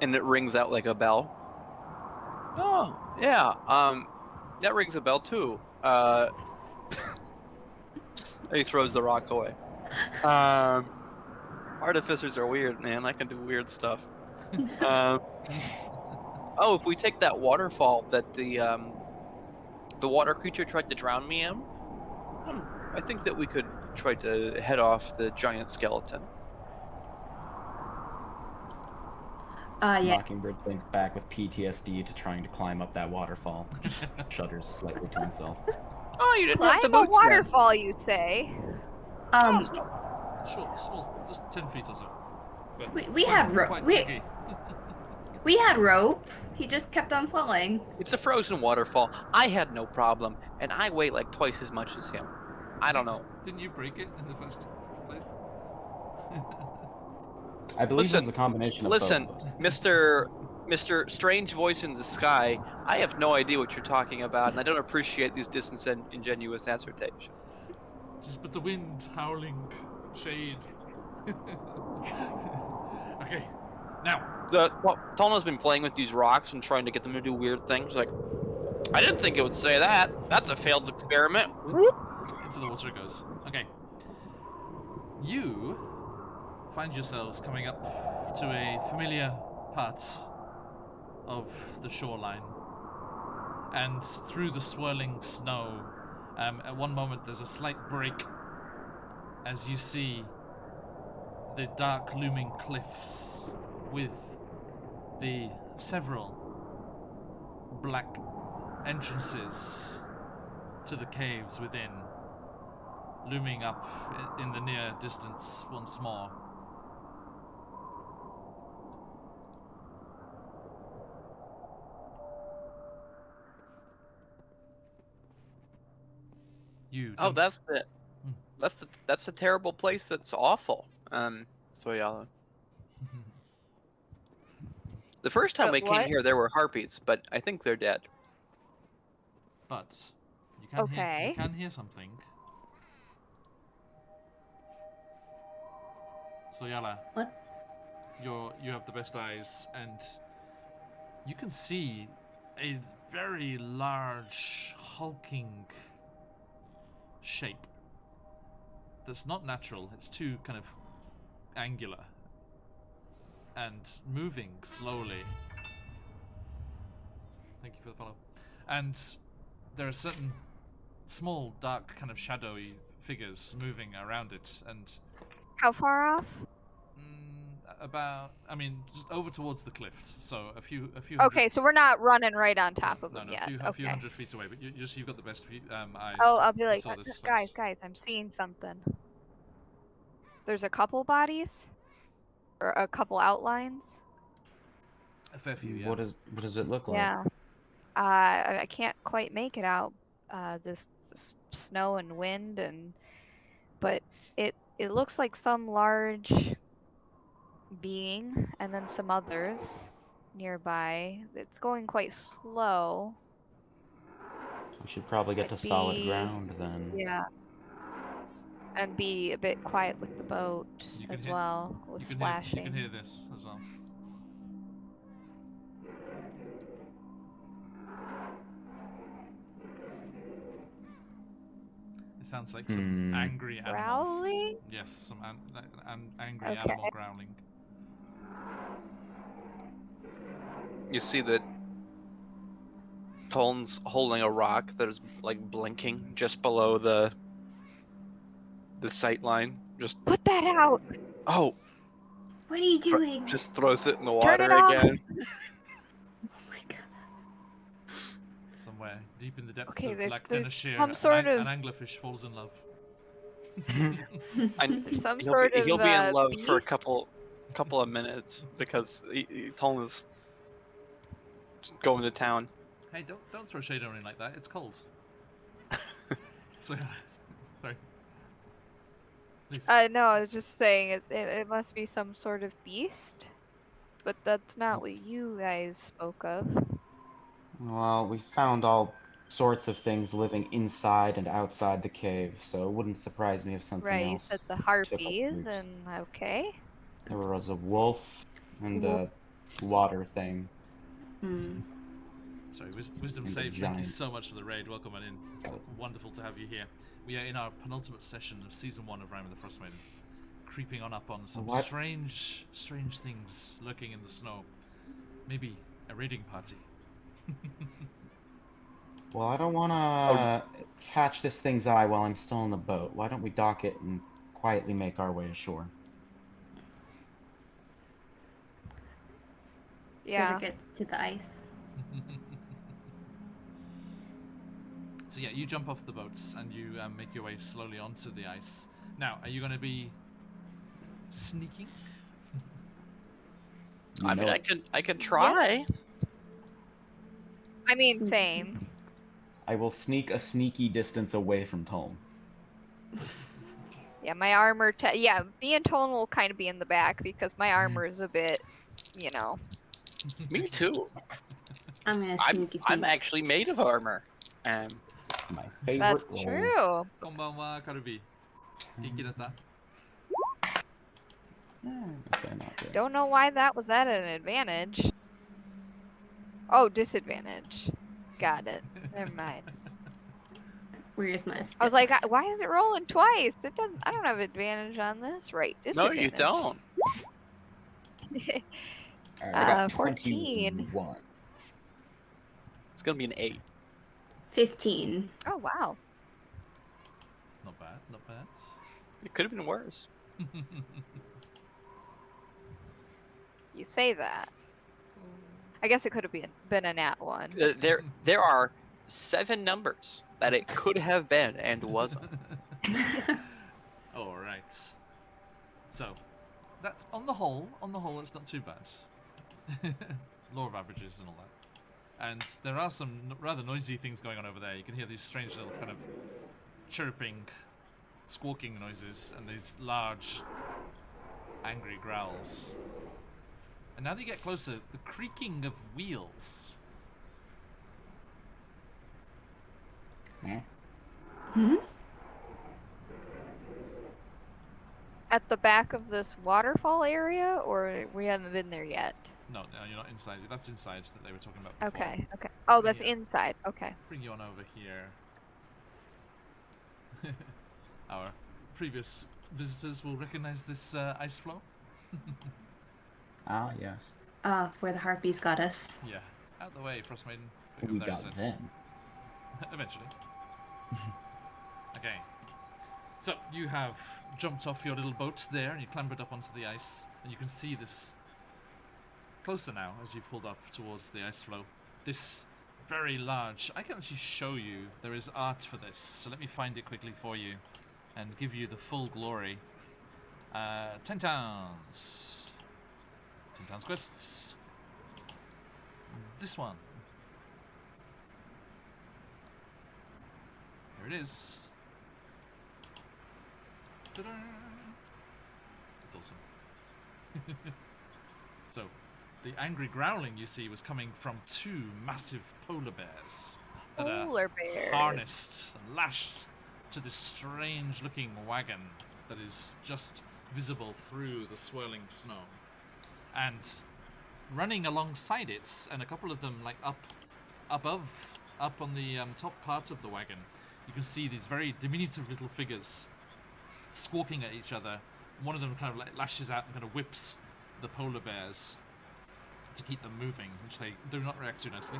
and it rings out like a bell. Oh yeah, that rings a bell too. And he throws the rock away. Artificers are weird, man. I can do weird stuff. Oh, if we take that waterfall that the water creature tried to drown me in, I think that we could try to head off the giant skeleton. Yes. Mockingbird thinks back with PTSD to trying to climb up that waterfall. Shudders slightly to himself. Oh, you didn't have the Climb a boots then. waterfall, you say? Short, small, just 10 feet or so. But We had rope. quite We, tricky. we had rope. He just kept on falling. It's a frozen waterfall. I had no problem, and I weigh twice as much as him. I don't know. Didn't you break it in the first place? I believe Listen, it was a combination of Listen, both. Mr. Strange Voice in the Sky, I have no idea what you're talking about, and I don't appreciate these disingenuous assertions. Just but the wind howling, shade. Okay, now. Tona's been playing with these rocks and trying to get them to do weird things. Like, I didn't think it would say that. That's a failed experiment. Whoop. Into the water it goes. Okay. You find yourselves coming up to a familiar part of the shoreline. And through the swirling snow, at one moment there's a slight break as you see the dark looming cliffs with the several black entrances to the caves within looming up in the near distance once more. You Oh, jump- that's the terrible place. That's awful. Soyala. The first time we came what? here, there were harpies, but I think they're dead. But you Okay. can hear something. So Yala, What's you have the best eyes, and you can see a very large, hulking shape. That's not natural. It's too kind of angular and moving slowly. Thank you for the follow. And there are certain small, dark, kind of shadowy figures moving around it, and How far off? just over towards the cliffs. So a few. Okay, so we're not running right on top of them No, yet. a few Okay. hundred feet away. But you've got the best view, eyes. I'll be You like, saw this guys, first. I'm seeing something. There's a couple bodies, or a couple outlines. A fair few, yeah. What does it look like? Yeah. I can't quite make it out. This snow and wind but it looks like some large being, and then some others nearby. It's going quite slow. We should probably get to solid ground then. Yeah. And be a bit quiet with the boat You can as hear- well, with You splashing. can hear this as well. It sounds like some angry animal. Growling? Yes, some angry Okay. animal growling. You see that Toln's holding a rock that is like blinking just below the sight line. Just Put that out! oh, what are you doing? just throws it in the Turn water it off! again. Oh my god. Somewhere deep in the depths Okay, of there's Lac-Denashire, some sort of- an anglerfish falls in love. And There's some he'll sort be, of he'll be in love for a beast? couple of minutes because Tolna's going to town. Hey, don't throw shade on me like that. It's cold. So, sorry. Please. No, I was just saying it must be some sort of beast, but that's not what you guys spoke of. Well, we found all sorts of things living inside and outside the cave, so it wouldn't surprise me if something Right, you else said the took up harpies, roots. and okay. There was a wolf and a water thing. Sorry, Wisdom And a Saves, thank you giant. so much for the raid. Welcome on in. It's wonderful to have you here. We are in our penultimate session of Season 1 of Rime the Frostmaiden. Creeping on up on some What? strange things lurking in the snow. Maybe a raiding party. Well, I don't want to catch this thing's eye while I'm still in the boat. Why don't we dock it and quietly make our way ashore? Yeah. Better get to the ice. So yeah, you jump off the boats and you make your way slowly onto the ice. Now, are you going to be sneaking? You I mean, know, I can try. I mean, same. I will sneak a sneaky distance away from Tolm. Yeah, my armor. Yeah, me and Tone will kind of be in the back because my armor is a bit, you know. Me too. I'm gonna I'm sneaky I'm sneak. actually made of armor. My favorite That's role. true. こんばんは、カルビ。元気だった Okay, not good. Don't know why that was at an advantage. Oh, disadvantage. Got it. Never mind. Where's my I was like, why is it rolling twice? It doesn't. I don't have advantage on this. Right, No, disadvantage. you don't. All right, I got 14. 21. It's gonna be an 8. 15. Oh wow. Not bad, not bad. It could have been worse. You say that. I guess it could have been a nat 1. There are 7 numbers that it could have been and wasn't. All right. So, that's on the whole, it's not too bad. Law of averages and all that. And there are some rather noisy things going on over there. You can hear these strange little kind of chirping, squawking noises and these large, angry growls. And now that you get closer, the creaking of wheels. Hmm? At the back of this waterfall area, or we haven't been there yet? No, you're not inside. That's inside that they were talking about before. Okay, okay. Oh, that's Yeah. inside. Okay. Bring you on over here. Our previous visitors will recognize this ice flow. Ah, yes. Where the harpies got us. Yeah. Out the way, Frostmaiden. We There is got it. them. Eventually. Okay. So, you have jumped off your little boat there and you clambered up onto the ice. And you can see this closer now as you've pulled up towards the ice flow. This very large... I can actually show you. There is art for this. So let me find it quickly for you and give you the full glory. 10 towns. 10 towns quests. This one. There it is. Ta-da! That's awesome. So, the angry growling you see was coming from 2 massive polar bears that Polar bear. are harnessed and lashed to this strange-looking wagon that is just visible through the swirling snow. And running alongside it, and a couple of them like up on the top part of the wagon, you can see these very diminutive little figures squawking at each other. One of them kind of like lashes out and kind of whips the polar bears to keep them moving, which they do not react to nicely.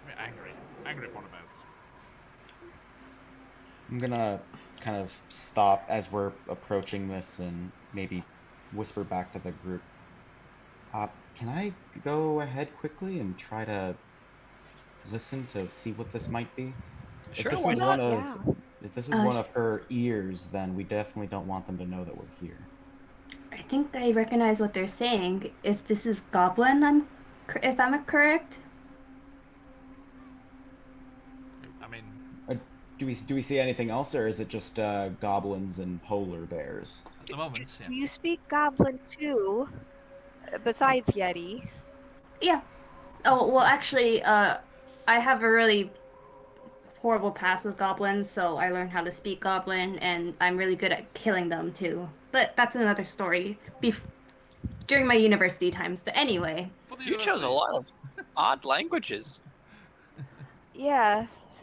Very angry polar bears. I'm gonna kind of stop as we're approaching this and maybe whisper back to the group. Can I go ahead quickly and try to listen to see what this might be? Sure, if this why is not? one of Yeah. if this is one of her ears, then we definitely don't want them to know that we're here. I think I recognize what they're saying. If this is goblin, if I'm correct. I mean, Do we see anything else, or is it just goblins and polar bears? at the moment, yeah. Do you speak Goblin too? Besides Yeti. Yeah. Oh well, actually, I have a really horrible past with goblins, so I learned how to speak goblin, and I'm really good at killing them too. But that's another story. During my university times. But anyway. For the You chose a university. lot of odd languages. Yes.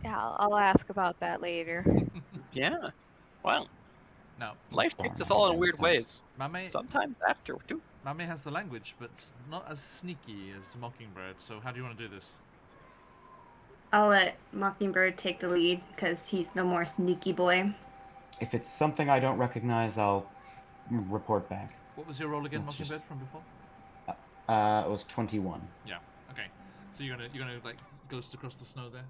Yeah, I'll ask about that later. Yeah. Well, Now, life takes us all in weird ways. Mame Sometimes after, too. has the language, but not as sneaky as Mockingbird. So how do you want to do this? I'll let Mockingbird take the lead, because he's no more sneaky boy. If it's something I don't recognize, I'll report back. What was your roll again, Let's Mockingbird, from before? It was 21. Yeah. Okay. So you're gonna like ghost across the snow there.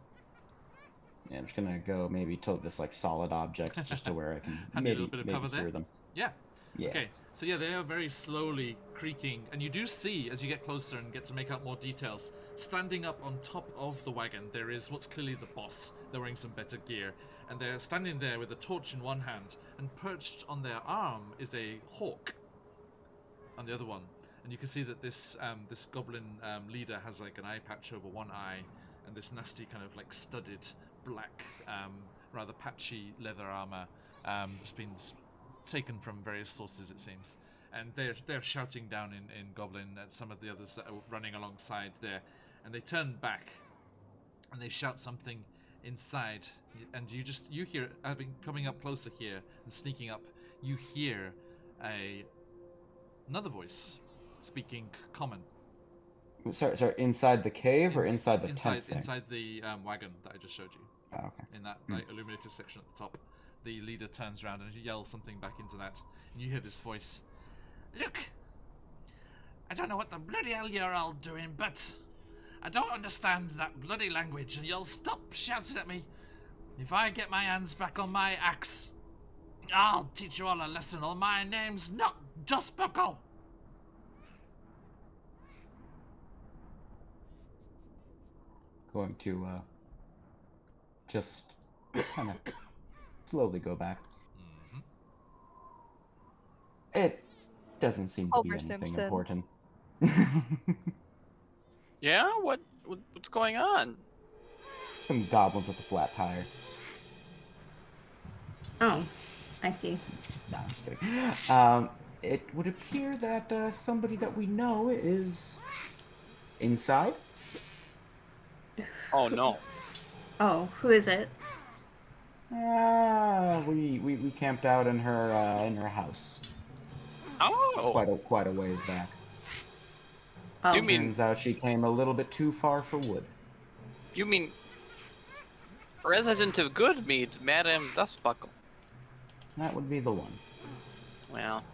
Yeah, I'm just gonna go maybe to this like solid object, just to where I can Have a maybe little bit of cover there? hear them. Yeah. Yeah. Okay. So yeah, they are very slowly creaking, and you do see, as you get closer and get to make out more details, standing up on top of the wagon, there is what's clearly the boss. They're wearing some better gear, and they're standing there with a torch in one hand, and perched on their arm is a hawk on the other one. And you can see that this this goblin leader has like an eye patch over one eye, and this nasty kind of like studded black, rather patchy leather armor that's been taken from various sources, it seems. And they're shouting down in Goblin at some of the others that are running alongside there, and they turn back and they shout something inside, and you hear, having coming up closer here and sneaking up, you hear another voice speaking common. Sorry, inside the cave or inside the tent thing? Inside the wagon that I just showed you. Oh, okay. In that like illuminated section at the top. The leader turns around and yells something back into that, and you hear this voice. Look! I don't know what the bloody hell you're all doing, but I don't understand that bloody language, and you'll stop shouting at me. If I get my hands back on my axe, I'll teach you all a lesson, or my name's not Dustbuckle. Going to just kind of slowly go back. It doesn't seem to be Homer anything Simpson. important. Yeah? What's going on? Some goblins with a flat tire. Oh, I see. No, I'm just kidding. It would appear that somebody that we know is inside. Oh no. Oh, who is it? We camped out in her house Oh. quite a ways back. Oh, You mean- Turns out she came a little bit too far for wood. You mean resident of Goodmead, Madame Dustbuckle? That would be the one. Well,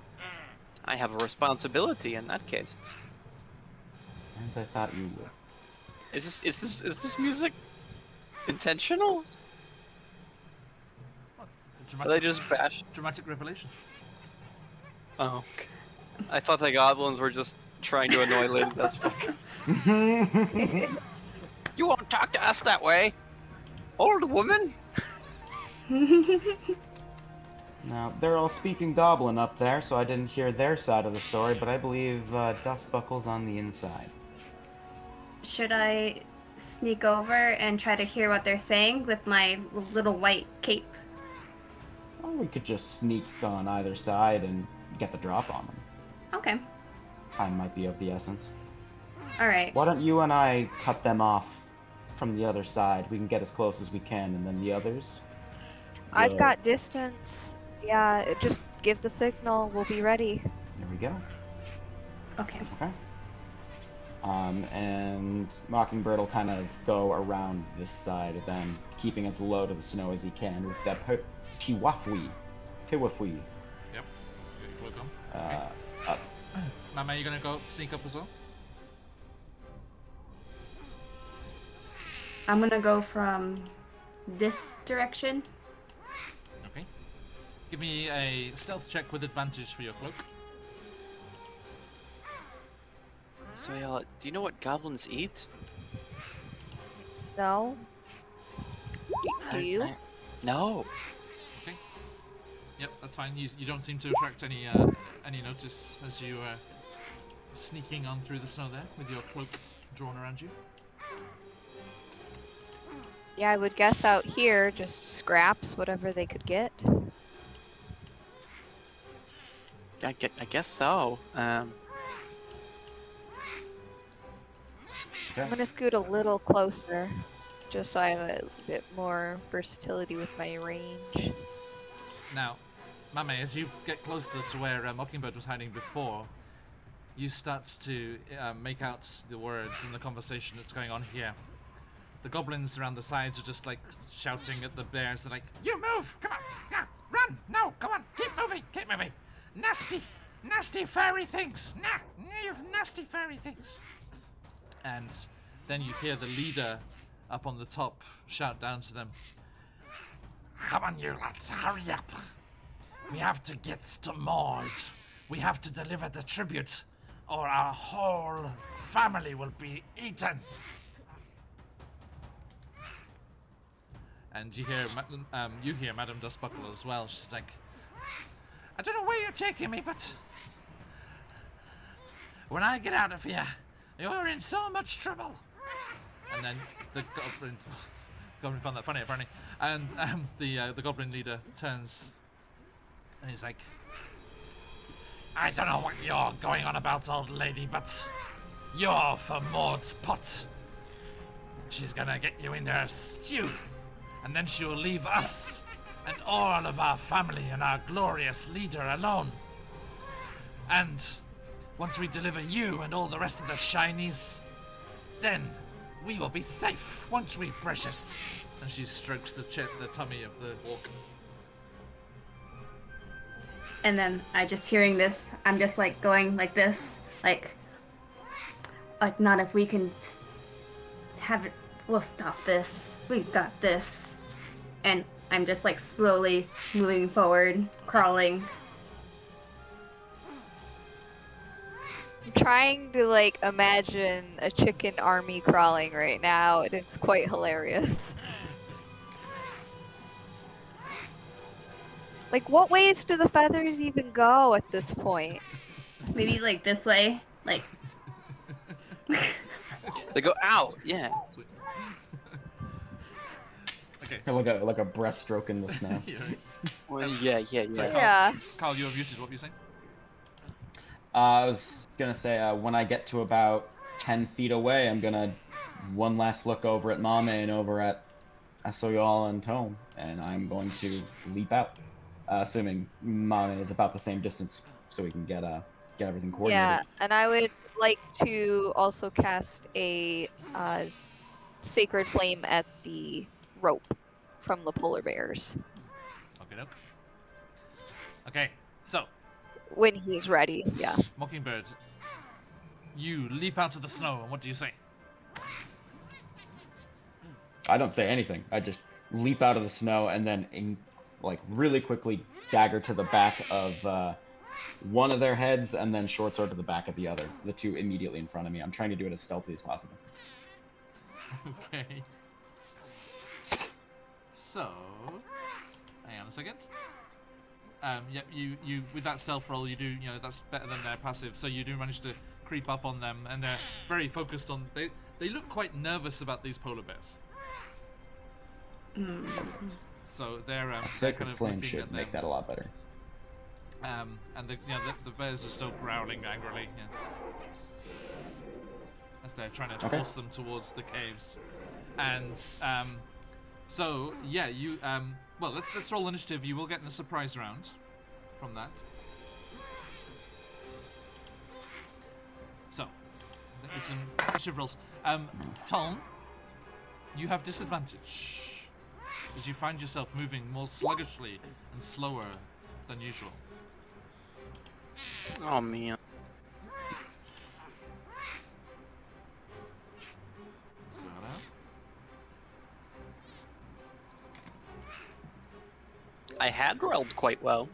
I have a responsibility in that case. As I thought you would. Is this music intentional? What? Are they just bash? Dramatic revelation. Oh, okay. I thought the goblins were just trying to annoy Lady Dustbuckle. You won't talk to us that way, old woman. Now, they're all speaking goblin up there, so I didn't hear their side of the story, but I believe Dustbuckle's on the inside. should I sneak over and try to hear what they're saying with my little white cape? Or we could just sneak on either side and get the drop on them. Okay. Time might be of the essence. All right. Why don't you and I cut them off from the other side? We can get as close as we can, and then the others. I've will- got distance. Yeah, just give the signal. We'll be ready. There we go. Okay. Okay. And Mockingbird will kind of go around this side, then keeping as low to the snow as he can with that Tiwafui. Yep. Get your cloak on. Up. Mama, you gonna go sneak up as well? I'm gonna go from this direction. Okay. Give me a stealth check with advantage for your cloak. So, do you know what goblins eat? No? Do you? No. Okay. Yep, that's fine. You don't seem to attract any notice as you sneaking on through the snow there with your cloak drawn around you. Yeah, I would guess out here, just scraps, whatever they could get. I guess so. I'm gonna scoot a little closer, just so I have a bit more versatility with my range. Now, Mame, as you get closer to where Mockingbird was hiding before, you start to make out the words in the conversation that's going on here. The goblins around the sides are just like shouting at the bears. They're like, "You move! Come on! Yeah, run! No, come on! Keep moving! Keep moving! Nasty, nasty fairy things! Nah, you nasty fairy things!" And then you hear the leader up on the top shout down to them, "Come on, you lads, hurry up! We have to get to Maud. We have to deliver the tribute, or our whole family will be eaten. And you hear Madame Dustbuckle as well. She's like, I don't know where you're taking me, but when I get out of here, you're in so much trouble. And then the goblin found that funny apparently. And the goblin leader turns and he's like, I don't know what you're going on about, old lady, but you're for Maud's pot. She's gonna get you in her stew, and then she'll leave us and all of our family and our glorious leader alone. And once we deliver you and all the rest of the shinies, then we will be safe, won't we, precious? And she strokes the tummy of the orc. And then I just hearing this, I'm just like going like this, like not if we can have it, we'll stop this. We've got this. And I'm just like slowly moving forward, crawling. I'm trying to like imagine a chicken army crawling right now, and it's quite hilarious. Like, what ways do the feathers even go at this point? Maybe like this way, like. They go out, yeah. Sweet. Okay. Like a breaststroke in the snow. Yeah. Well, yeah. Sorry, Yeah. Carl, you were muted. What were you saying? I was gonna say when I get to about 10 feet away, I'm gonna one last look over at Mame and over at Soyal and Tome, and I'm going to leap out, assuming Mame is about the same distance, so we can get everything coordinated. Yeah, and I would like to also cast a sacred flame at the rope from the polar bears Okay, nope. Okay, so when he's ready. Yeah. Mockingbird, you leap out of the snow, and what do you say? I don't say anything. I just leap out of the snow and then, like, really quickly dagger to the back of one of their heads and then short sword to the back of the other. The two immediately in front of me. I'm trying to do it as stealthy as possible. Okay. So, hang on a second. Yep, you with that stealth roll, you do, that's better than their passive. So you do manage to creep up on them, and they're very focused on. They look quite nervous about these polar bears. So they're Sacred kind of flame looking should at them. make that a lot better. And the bears are still growling angrily, as they're trying to force them towards the caves. And so yeah, you well, let's roll initiative. You will get in a surprise round from that. So let me some initiative rolls. Tom, you have disadvantage as you find yourself moving more sluggishly and slower than usual. Oh man. So I had rolled quite well.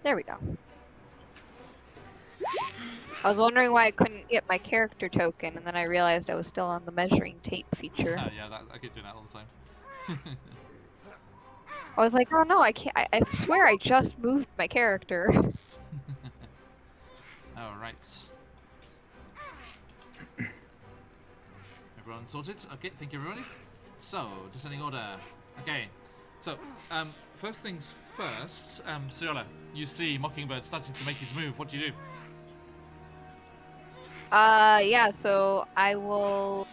There we go. I was wondering why I couldn't get my character token, and then I realized I was still on the measuring tape feature. yeah, I keep doing that all the time. I was like, oh no, I can't. I swear I just moved my character. All right. Everyone sorted? Okay, thank you everybody. So, descending order. Okay, so first things first. Ciola, you see Mockingbird starting to make his move. What do you do? Yeah. So I will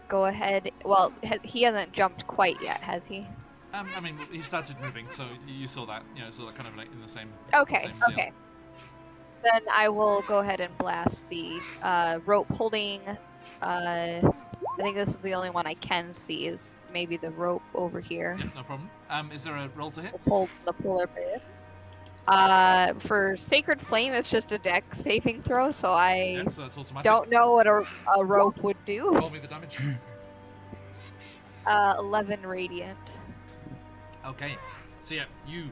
go ahead. Well, he hasn't jumped quite yet, has he? I mean, he started moving, so you saw that. Saw that kind of like in the same. Okay. Same deal. Okay. Then I will go ahead and blast the rope holding. I think this is the only one I can see. Is maybe the rope over here. Yeah, no problem. Is there a roll to hit? Hold the polar bear. For Sacred Flame, it's just a dex saving throw, so I Yeah, so that's automatic. don't know what a rope would do. Roll me the damage. 11 radiant. Okay. So yeah, you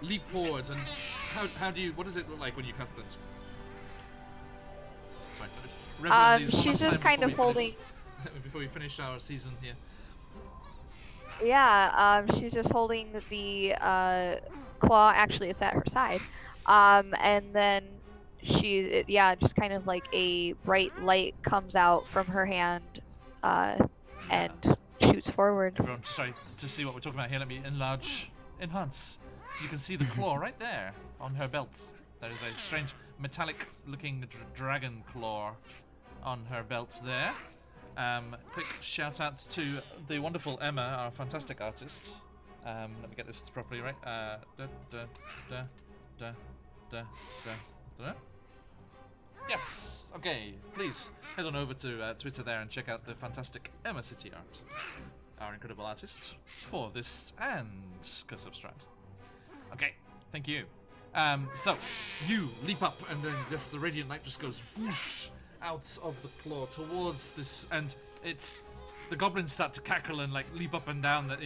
leap forward, and how do you? What does it look like when you cast this? Sorry, just reveling these one She's last just time kind of before we holding. finish, before we finish our season here. Yeah, she's just holding the claw. Actually, it's at her side. And then yeah, just kind of like a bright light comes out from her hand, and shoots forward. Everyone, sorry, to see what we're talking about here, let me enhance. You can see the claw right there on her belt. There is a strange metallic-looking dragon claw on her belt there. Quick shout out to the wonderful Emma, our fantastic artist. Let me get this properly right. Yes. Okay. Please head on over to Twitter there and check out the fantastic Emma City art, our incredible artist for this and Curse of Strahd. Okay. Thank you. So you leap up, and then just the radiant light just goes whoosh out of the claw towards this, and the goblins start to cackle and like leap up and down that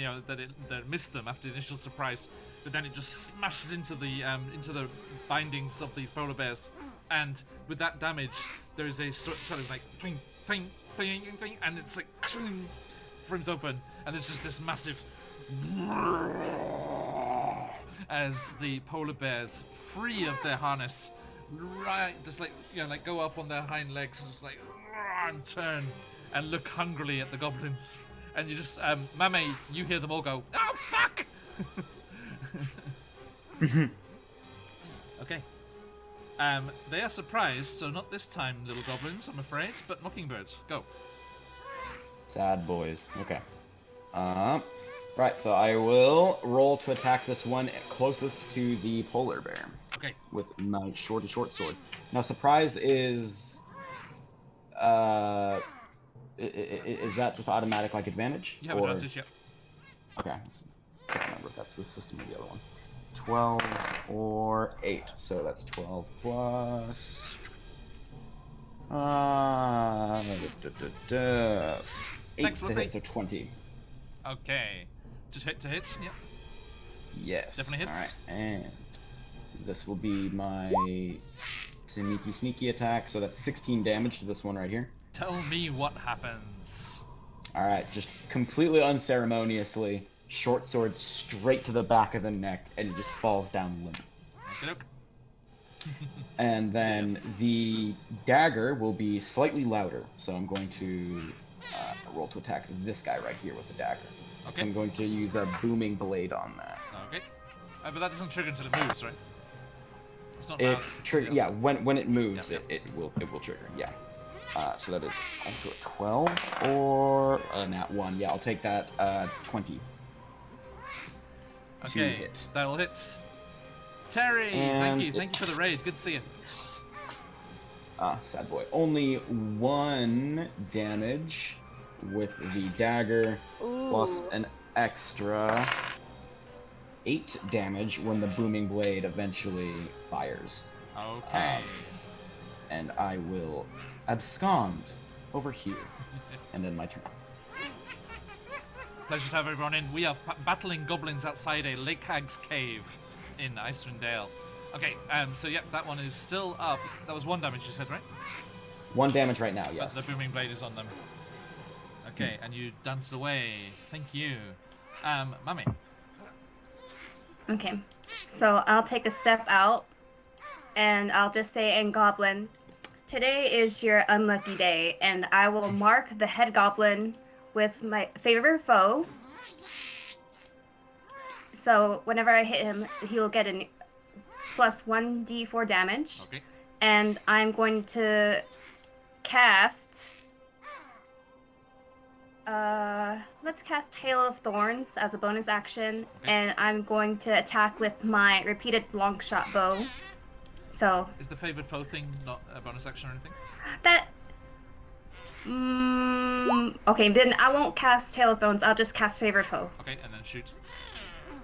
that missed them after the initial surprise, but then it just smashes into the bindings of these polar bears, and with that damage there is a sort of like cling, cling, cling, cling, and it's like cling, frames open, and there's just this massive as the polar bears, free of their harness, just like go up on their hind legs and just like and turn and look hungrily at the goblins, and you just Mame, you hear them all go, "Oh fuck!" Okay. They are surprised, so not this time, little goblins, I'm afraid, but Mockingbird, go. Sad boys. Okay. Right, so I will roll to attack this one closest to the polar bear. Okay. With my short sword. Now, surprise is that just automatic like advantage? You have advantage, yep. Okay. I can't remember if that's the system or the other one. 12 or 8. So that's 12 plus 8 Thanks, to hit, so 20. Okay. Just hit to hit, yeah. Yes. Definitely hits. Alright, and this will be my sneaky attack, so that's 16 damage to this one right here. Tell me what happens. Alright, just completely unceremoniously, short sword straight to the back of the neck, and it just falls down limp. Okey-doke. And then the dagger will be slightly louder, so I'm going to roll to attack this guy right here with the dagger. Okay. So I'm going to use a booming blade on that. Okay. But that doesn't trigger until it moves, right? It's not It loud. yeah, when it moves, Yep. it will trigger. Yeah. So that is also a 12 or nat 1. Yeah, I'll take that. 20. To Okay, hit. that'll hit. Terry, And thank you for the raid. Good to see you. Sad boy. Only 1 damage with the dagger, plus Ooh. an extra 8 damage when the booming blade eventually fires. Okay. And I will abscond over here. And then my turn. Pleasure to have everyone in. We are battling goblins outside a Lake Hag's cave in Icewind Dale. Okay, so yep, that one is still up. That was 1 damage, you said, right? 1 damage right now, yes. But the booming blade is on them. Okay, and you dance away. Thank you. Mummy. Okay, so I'll take a step out, and I'll just say in Goblin, today is your unlucky day, and I will mark the head goblin with my favorite foe. So whenever I hit him, he will get a plus 1d4 damage. Okay. And I'm going to cast... let's cast Hail of Thorns as a bonus action, Okay. and I'm going to attack with my repeated long shot bow. So Is the favorite foe thing not a bonus action or anything? that. Okay, then I won't cast Hail of Thorns. I'll just cast Favorite Foe. Okay, and then shoot.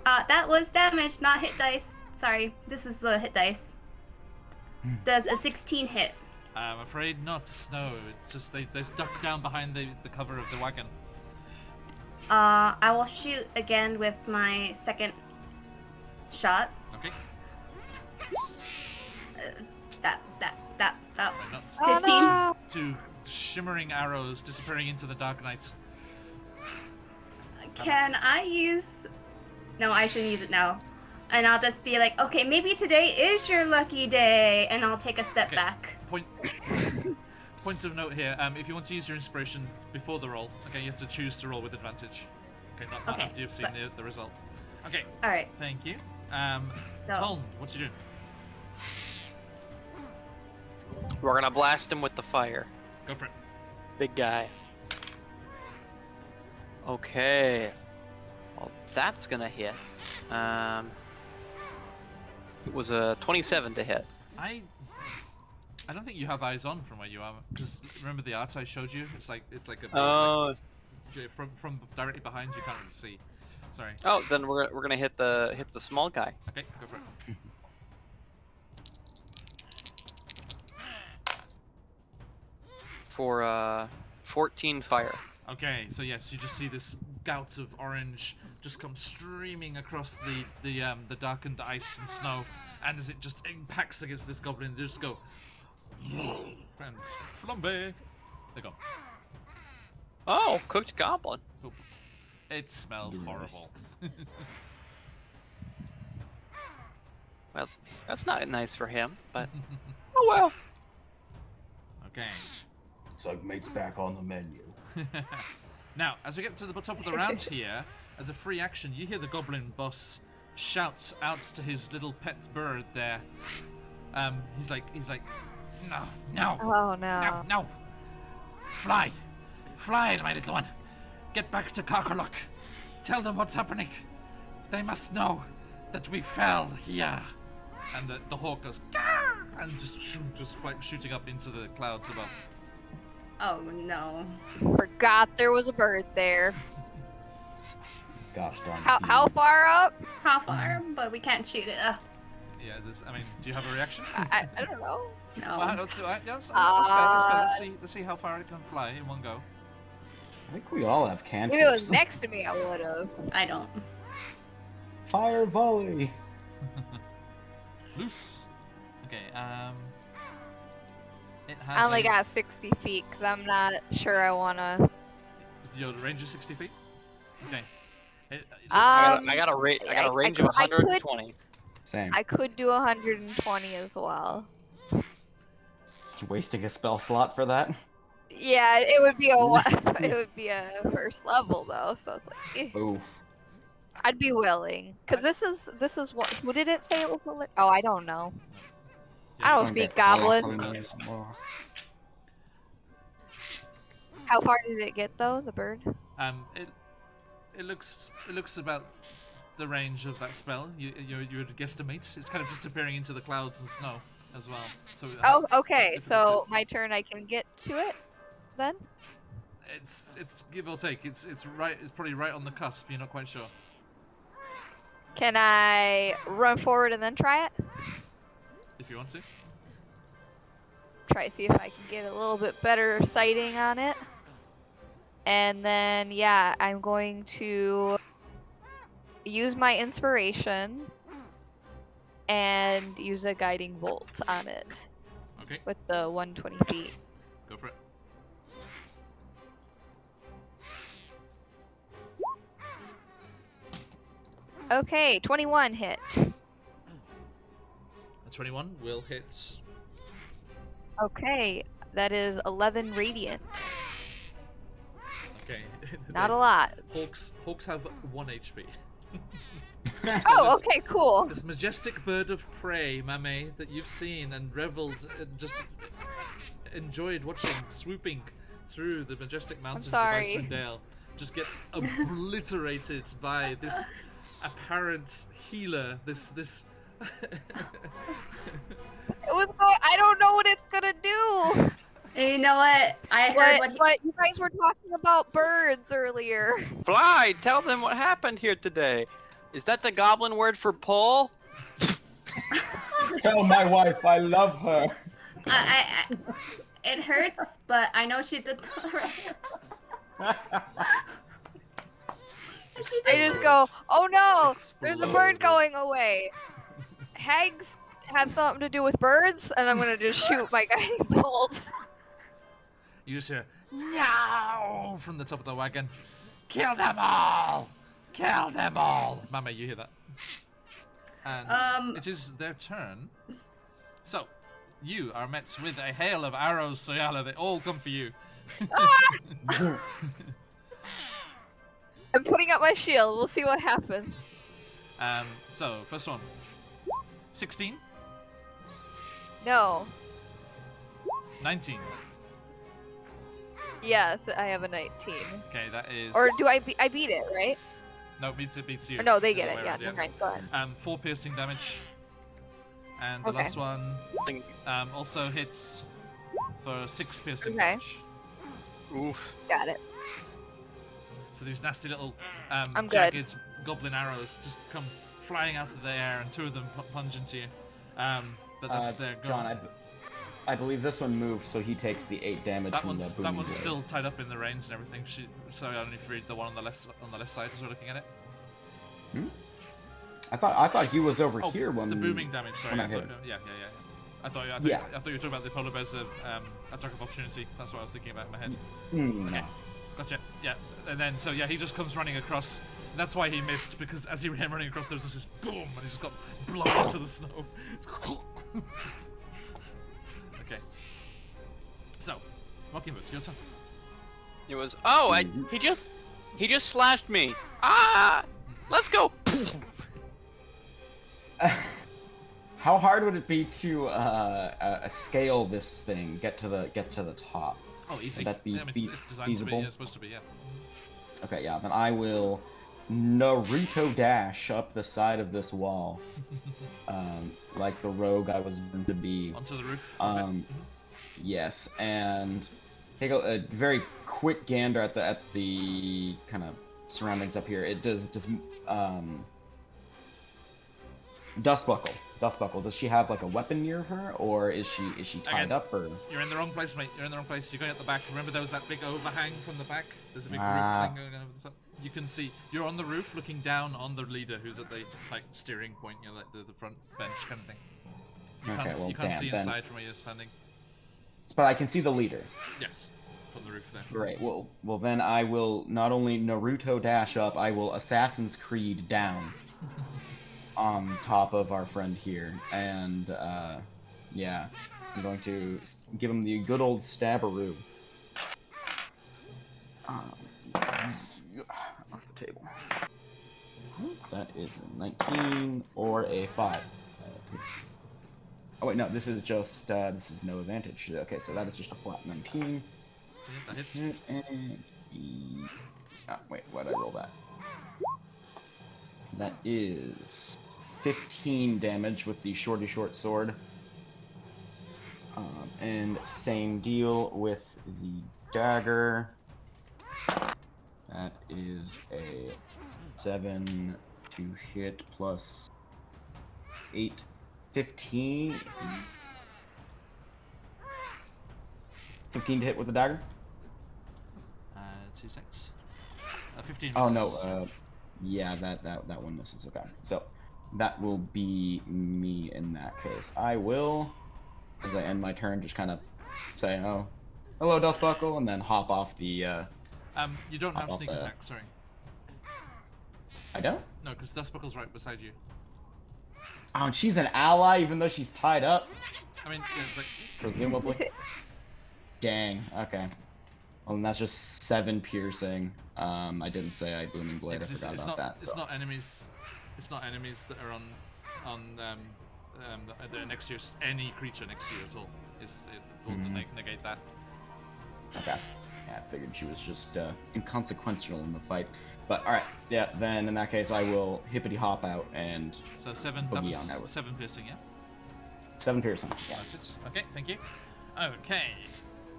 That was damage, not hit dice. Sorry, this is the hit dice. Does a 16 hit? I'm afraid not. No, it's just they duck down behind the cover of the wagon. I will shoot again with my second shot. Okay. That. Right, that's 15. no. two shimmering arrows disappearing into the dark night. Can I use? No, I shouldn't use it now. And I'll just be like, okay, maybe today is your lucky day, and I'll take a step Okay. back. Point of note here. If you want to use your inspiration before the roll, okay, you have to choose to roll with advantage. Okay, not Okay, after you've seen but- the result. Okay. All right. Thank you. So- Tom, what you doing? We're gonna blast him with the fire. Go for it. Big guy. Okay. Well, that's gonna hit. It was a 27 to hit. I don't think you have eyes on from where you are, because remember the art I showed you? It's like a Oh. like, from directly behind you can't really see. Sorry. Oh, then we're gonna hit the small guy. Okay, go for it. For 14 fire. Okay, so yes, you just see this gout of orange just come streaming across the darkened ice and snow, and as it just impacts against this goblin, they just go and flambe. They go. Oh, cooked goblin. It smells horrible. Well, that's not nice for him, but oh well. Okay. Looks like mate's back on the menu. Now, as we get to the top of the round here, as a free action, you hear the goblin boss shout out to his little pet bird there. He's like, no, Oh no. no, fly, my little one, get back to Kakarlok. Tell them what's happening. They must know that we fell here. And the hawk goes, "Gah!" and just shooting up into the clouds above. Oh no. Forgot there was a bird there. Gosh darn. How far up? How far? But we can't shoot it. Yeah, do you have a reaction? I don't know. No. Well, that's fair. That's fair. Let's see how far it can fly in one go. I think we all have If cantrips. it was next to me, I would have. I don't. Fire volley. Loose. Okay. It has. I only got 60 feet because I'm not sure I want to. Is your range is 60 feet? Okay. I got a range of I could- 120. Same. I could do 120 as well. Wasting a spell slot for that. Yeah, it would be it would be a first level though, so it's like Oof. I'd be willing because this is what who did it say it was? Oh, I don't know. I don't speak Goblin. How far did it get though? The bird? It looks about the range of that spell. You would guesstimate. It's kind of disappearing into the clouds and snow as well. So. Oh, okay. difficult So to- my turn. I can get to it then. It's give or take. It's right. It's probably right on the cusp. You're not quite sure. Can I run forward and then try it? If you want to. Try to see if I can get a little bit better sighting on it. And then, yeah, I'm going to use my inspiration and use a guiding bolt on it Okay. with the 120 feet. Go for it. Okay, 21 hit. A 21 will hit. Okay, that is 11 radiant. Okay. Not a lot. Hawks have 1 HP. Oh, this- okay, cool. This majestic bird of prey, Mame, that you've seen and reveled and just enjoyed watching swooping through the majestic mountains of sorry. Icewind Dale, just gets obliterated by this apparent healer. This. It was going. I don't know what it's gonna do. And you know what? I heard But you guys were talking about birds earlier. Fly, tell them what happened here today. Is that the goblin word for pull? Tell my wife I love her. it hurts, but I know she did the right. I just go, oh no, there's a bird Explode. going away. Hags have something to do with birds, and I'm gonna just shoot my guiding bolt. You just hear no from the top of the wagon. Kill them all! Kill them all! Mama, you hear that? And it is their turn. So, you are met with a hail of arrows, Soyala. They all come for you. I'm putting up my shield. We'll see what happens. So, first one. 16. No. 19. Yes, I have a 19. Okay, that is... Or do I I beat it, right? No, beats you. Or no, they The get other it. way Yeah, around, never mind. Go ahead. 4 piercing damage. And the Okay. last one also hits for 6 piercing Okay. damage. Oof. Got it. So these nasty little I'm good. jagged goblin arrows just come flying out of the air, and 2 of them plunge into you. But that's their go. John, I believe this one moved, so he takes the 8 damage That from the one's booming blade. still tied up in the reins and everything. So I only freed the one on the left side as we're looking at it. I thought he was over Oh, here when the booming damage. Sorry, when I I hit thought, him. yeah. I thought Yeah. you were talking about the polar bears attack of opportunity. That's what I was thinking about in my head. No. Okay, gotcha. Yeah, and then so yeah, he just comes running across. That's why he missed, because as he ran running across, there was just this boom, and he just got blown into the snow. Okay. So, Mockingbird, your turn. It was. Oh, he just slashed me. Ah! Let's go. How hard would it be to scale this thing, get to the top? Oh, easy. Would that be Yeah, I mean, it's designed feasible? to be. Yeah, it's supposed to be. Yeah. Okay, yeah. Then I will Naruto dash up the side of this wall, like the rogue I was meant to be. Onto the roof. a bit. Yes, and take a very quick gander at the kind of surroundings up here. It does Dustbuckle. Dustbuckle. Does she have like a weapon near her, or is she tied Again, up, or? You're in the wrong place, mate. You're in the wrong place. You're going at the back. Remember there was that big overhang from the back? There's a big Ah. roof thing going over the top. You can see, you're on the roof looking down on the leader who's at the like steering point, you know, like the front bench kind of thing. You Okay, can't, well, you can't damn, see then. inside from where you're standing. But I can see the leader. Yes, from the roof there. Great. Well then I will not only Naruto dash up, I will Assassin's Creed down on top of our friend here, and yeah, I'm going to give him the good old stabberoo. Off the table. That is a 19 or a 5. Oh wait, no, this is just this is no advantage. Okay, so that is just a flat 19. Yeah, that hits. Wait, why did I roll that? That is 15 damage with the short sword. And same deal with the dagger. That is a 7 to hit plus 8, 15. 15 to hit with the dagger? 2 6. 15 Oh misses. no, yeah, that one misses. Okay, so that will be me in that case. I will, as I end my turn, just kind of say, "Oh, hello, Dustbuckle," and then hop off the. You don't have off sneak the- attack, sorry. I don't. No, because Dustbuckle's right beside you. Oh, and she's an ally, even though she's tied up. I mean, yeah, but Presumably. Dang. Okay. Well, then that's just 7 piercing. I didn't say I booming blade. I it's, forgot it's about not that. it's so. not enemies. It's not enemies that are on the next to you. It's any creature next to you at all. It will negate that. Okay. Yeah, I figured she was just inconsequential in the fight. But alright, yeah, then in that case I will hippity hop out and So 7. That Boogie was on that. 7 piercing, yeah. 7 piercing. Yeah. That's it. Okay, thank you. Okay.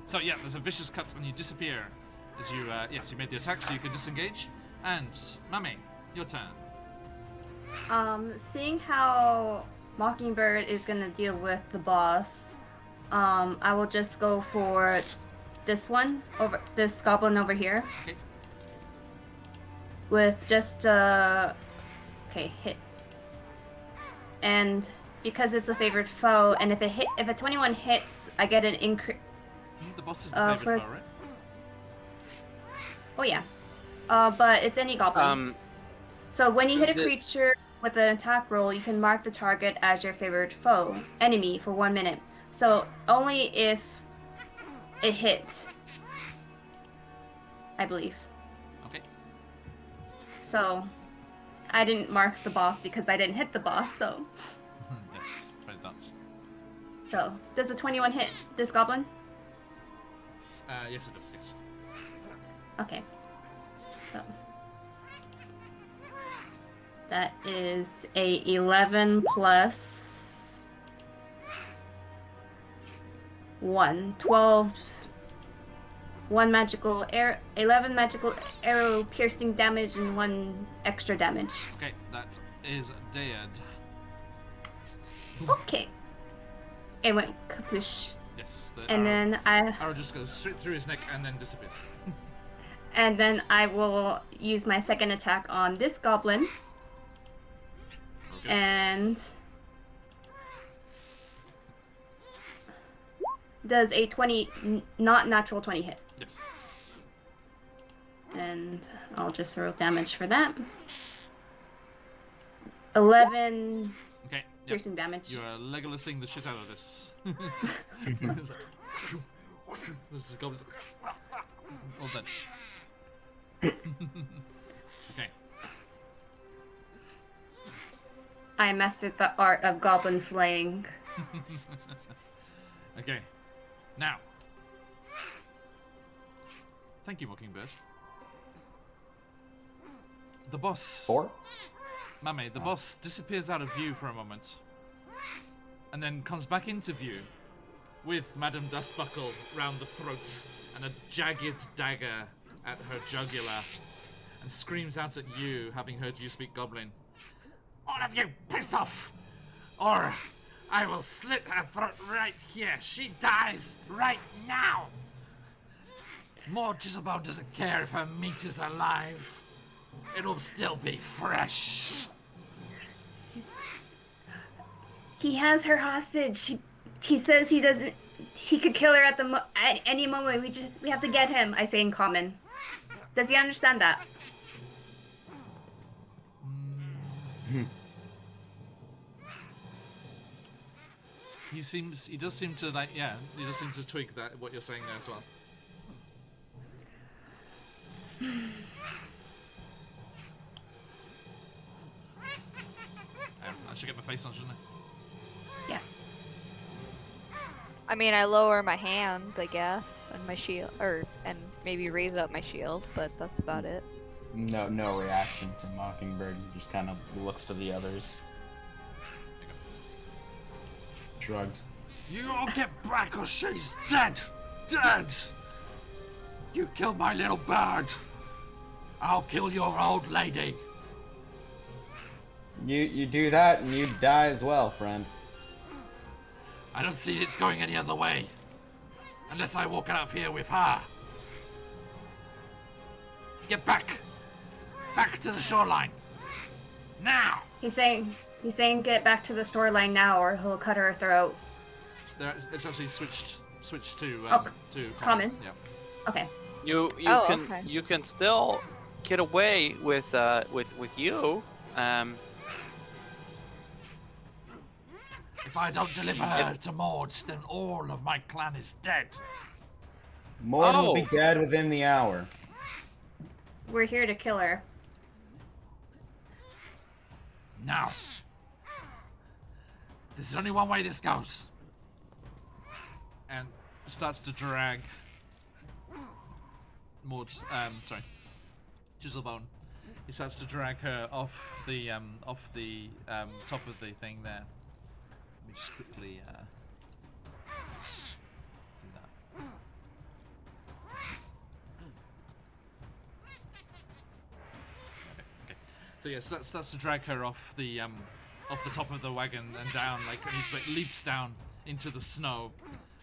So yeah, there's a vicious cut and you disappear as you yes, you made the attack, so you can disengage. And Mami, your turn. Seeing how Mockingbird is gonna deal with the boss, I will just go for this goblin over here. Okay. with just okay, hit. And because it's a favored foe, and if a 21 hits, I get an increase. The boss is the favorite foe, right? Oh yeah. But it's any goblin. So when you hit a creature with an attack roll, you can mark the target as your favored foe enemy for 1 minute. So only if it hit, I believe. Okay. So I didn't mark the boss because I didn't hit the boss, so. Yes, very dance. So, does a 21 hit this goblin? Yes it does, yes. Okay. So. That is a 11 plus 1. 12. 1 magical arrow, 11 magical arrow piercing damage, and 1 extra damage. Okay, that is dead. Okay. It went kapoosh. Yes. The And then I. arrow just goes straight through his neck and then disappears. And then I will use my second attack on this goblin. Okay. And does a 20 not natural 20 hit? Yes. And I'll just throw damage for that. 11 Okay. Yep. piercing damage. You are Legolasing the shit out of this. It's like, this is goblins. All done. Okay. I mastered the art of goblin slaying. Okay. Now. Thank you, Mockingbird. The boss. 4? Mame, the boss disappears out of view for a moment. And then comes back into view with Madame Dustbuckle round the throat and a jagged dagger at her jugular. And screams out at you, having heard you speak Goblin. All of you, piss off! Or I will slit her throat right here. She dies right now! Maud Chiselbone doesn't care if her meat is alive. It'll still be fresh. He has her hostage. He says he doesn't. He could kill her at any moment. We have to get him. I say in common. Does he understand that? He does seem to he does seem to twig that what you're saying there as well. I should get my face on, shouldn't I? Yeah. I mean, I lower my hands, I guess, and my shield, and maybe raise up my shield, but that's about it. No reaction from Mockingbird. He just kind of looks to the others. Shrugs. You all get back or she's dead! Dead! You killed my little bird! I'll kill your old lady! You do that and you die as well, friend. I don't see it's going any other way. Unless I walk out of here with her. Get back! Back to the shoreline! Now! He's saying get back to the storyline now, or he'll cut her throat. It's actually switched to common. Yeah. Okay. You can still get away with you. If I don't deliver her to Maud, then all of my clan is dead. Maud will be dead within the hour. We're here to kill her. Now. This is only one way this goes. And starts to drag Maud, Chiselbone. He starts to drag her off the top of the thing there. Let me just quickly do that. Okay. So yeah, starts to drag her off the top of the wagon and down, and he leaps down into the snow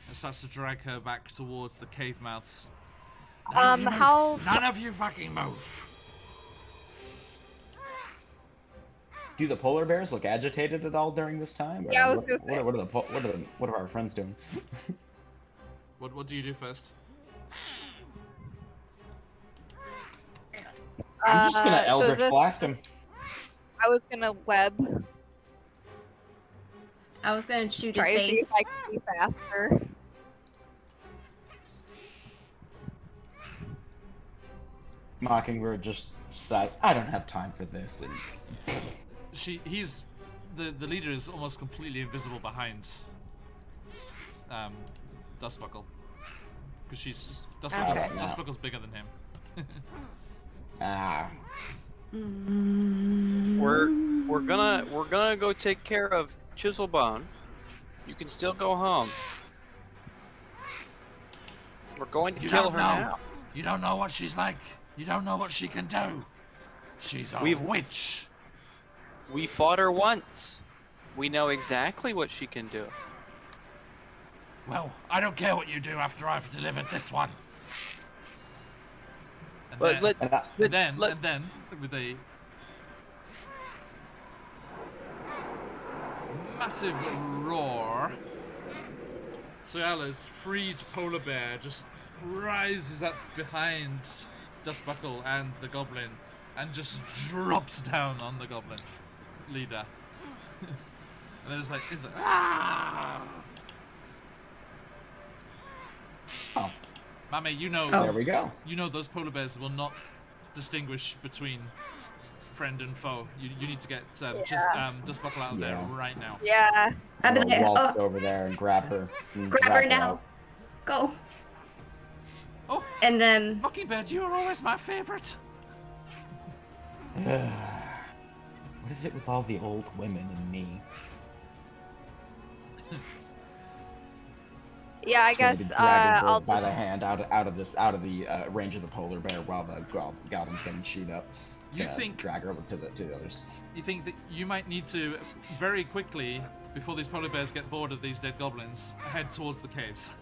and starts to drag her back towards the cave mouths. None of you fucking move. Do the polar bears look agitated at all during this time? Or Yeah, I was what, gonna say. what are our friends doing? What do you do first? I'm just gonna So is Eldritch this? Blast him. I was gonna web. I was gonna shoot his Try to see if face. I can be faster. Mockingbird just sighed, I don't have time for this. And The leader is almost completely invisible behind Dustbuckle, because Okay. Dustbuckle's bigger than him. ah, We're gonna go take care of Chiselbone. You can still go home. We're going to kill her now. You don't know what she's like. You don't know what she can do. She's a witch. We fought her once. We know exactly what she can do. Well, I don't care what you do after I've delivered this one. And But then, and then, with a massive roar, Soyala's freed polar bear just rises up behind Dustbuckle and the goblin and just drops down on the goblin leader. And there's like, it's like, ah! Oh. Mame, you know, there we go. you know those polar bears will not distinguish between friend and foe. You need to get Dustbuckle out of there Yeah. right now. Yeah. I'm Out of gonna there. waltz Oh, over there and grab her. grab her now. Go. Oh, And then Mockingbird, you are always my favorite. What is it with all the old women and me? Yeah, I Just gonna guess be dragging her I'll by just. the hand out of the range of the polar bear while the goblin's getting chewed up. You Gonna think drag her over to the others. you think that you might need to very quickly, before these polar bears get bored of these dead goblins, head towards the caves.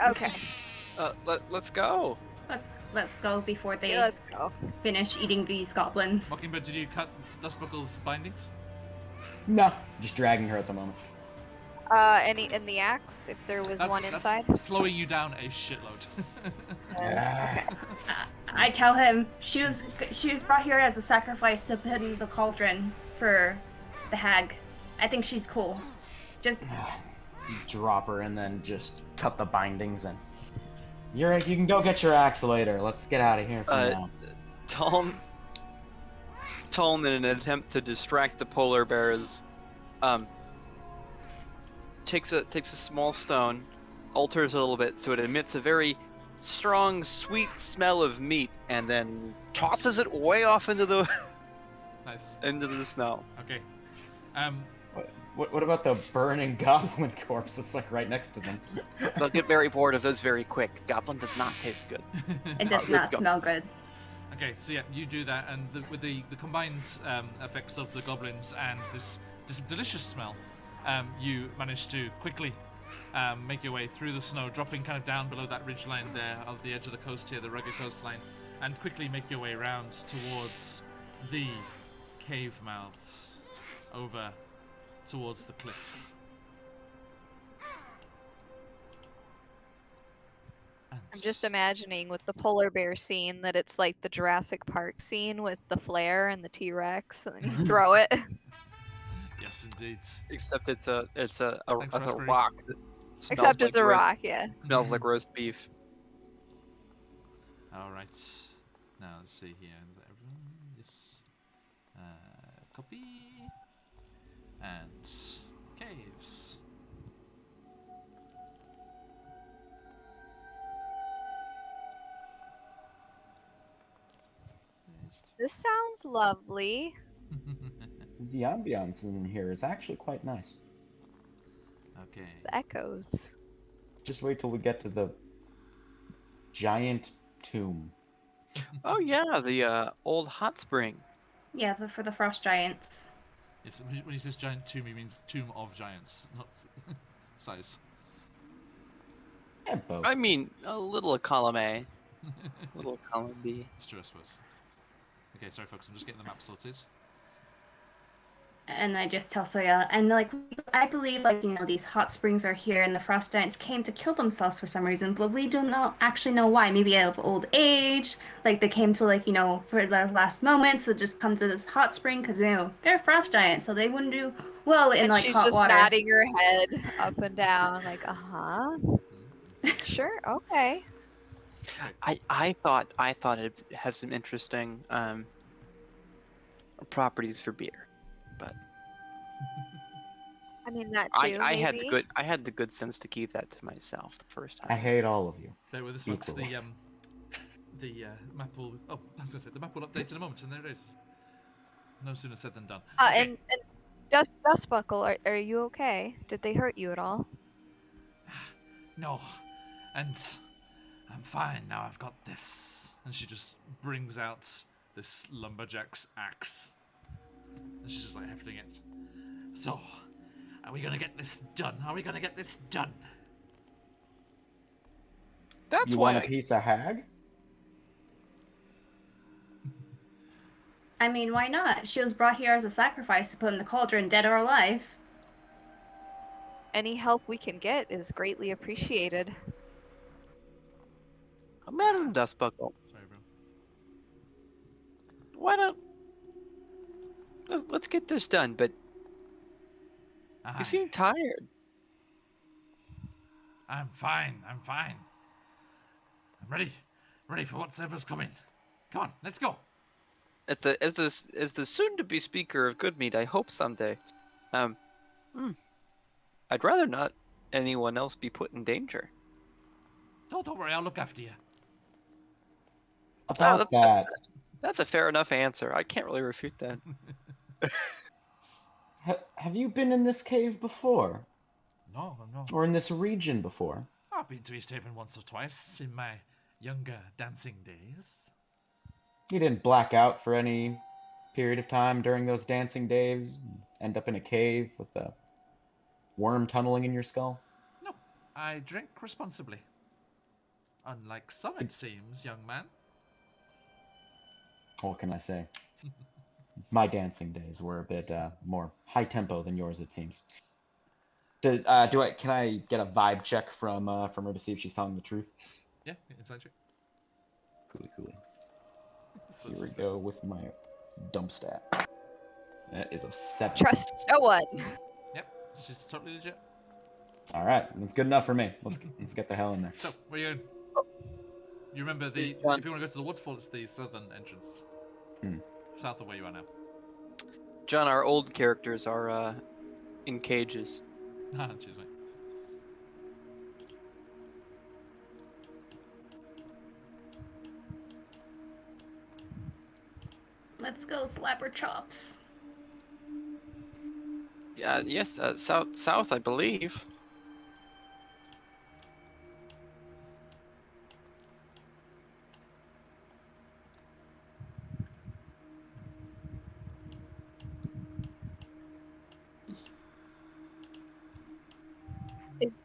Okay. Let's go. let's go before they Yeah, let's go. finish eating these goblins. Mockingbird, did you cut Dustbuckle's bindings? No, just dragging her at the moment. Any in the axe, if there was one inside. That's slowing you down a shitload. Yeah. I tell him she was brought here as a sacrifice to put in the cauldron for the hag. I think she's cool. Just Drop her and then just cut the bindings and you can go get your axe later. Let's get out of here for now. Taln, in an attempt to distract the polar bears, takes a small stone, alters it a little bit so it emits a very strong, sweet smell of meat, and then tosses it way off into the Nice. into the snow. Okay. What about the burning goblin corpse that's like right next to them? They'll get very bored of those very quick. Goblin does not taste good. it does let's not go. smell good. Okay, so yeah, you do that, and with the combined effects of the goblins and this delicious smell, you manage to quickly make your way through the snow, dropping kind of down below that ridgeline there of the edge of the coast here, the rugged coastline, and quickly make your way around towards the cave mouths over towards the cliff. And I'm just imagining with the polar bear scene that it's like the Jurassic Park scene with the flare and the T-Rex, and then you throw it. yes, indeed. Except it's a Thanks, Raspberry. rock. that smells Except it's like a roast- rock, yeah. Smells like roast beef. All right. Now let's see here. Is that everyone? Yes. Copy. And caves. This sounds lovely. The ambiance in here is actually quite nice. Okay. The echoes. Just wait till we get to the giant tomb. Oh yeah, the old hot spring. Yeah, for the frost giants. Yes, when he says giant tomb, he means tomb of giants, not size. Yeah, both. I mean, a little column A, little column B. It's true, I suppose. Okay, sorry folks, I'm just getting the map sorted. And I just tell Soya, and like I believe like these hot springs are here, and the frost giants came to kill themselves for some reason, but we don't actually know why. Maybe out of old age, like they came to like for their last moments, so just come to this hot spring because they're frost giants, so they wouldn't do well in And like she's hot just water. nodding her head up and down, like, uh-huh. Sure, okay. I thought it had some interesting properties for beer, but I mean, that I too, I maybe. had the good sense to keep that to myself the first time. I hate all of you. Bear with us, folks. Equally. The map will. Oh, I was gonna say the map will update in a moment, and there it is. No sooner said than done. Okay. And Dustbuckle, are you okay? Did they hurt you at all? No, and I'm fine now. I've got this, and she just brings out this lumberjack's axe, and she's just like hefting it. So, are we gonna get this done? Are we gonna get this done? That's You why want a piece of hag? I mean, why not? She was brought here as a sacrifice to put in the cauldron, dead or alive. Any help we can get is greatly appreciated. Madam Dustbuckle, Sorry, bro. why don't let's get this done? But you seem tired. I'm fine. I'm fine. I'm ready for whatsoever's coming. Come on, let's go. As the soon-to-be speaker of good meat, I hope someday. I'd rather not anyone else be put in danger. Don't worry, I'll look after you. About that's that, That's a fair enough answer. I can't really refute that. have you been in this cave before? No. Or in this region before? I've been to East Haven once or twice in my younger dancing days. You didn't black out for any period of time during those dancing days? End up in a cave with a worm tunneling in your skull? No, I drink responsibly. Unlike some, it seems, young man. What can I say? My dancing days were a bit more high tempo than yours, it seems. Can I get a vibe check from her to see if she's telling the truth? Yeah, inside check. Coolly. So Here we suspicious. go with my dump stat. That is a 7. Trust no one. Yep, she's totally legit. All right, that's good enough for me. Let's get the hell in there. So, where are you going? You remember if you want to go to the waterfall, it's the southern entrance. South of where you are now. John, our old characters are in cages. Cheers, mate. Let's go, slapper chops. Yeah, yes, south, I believe.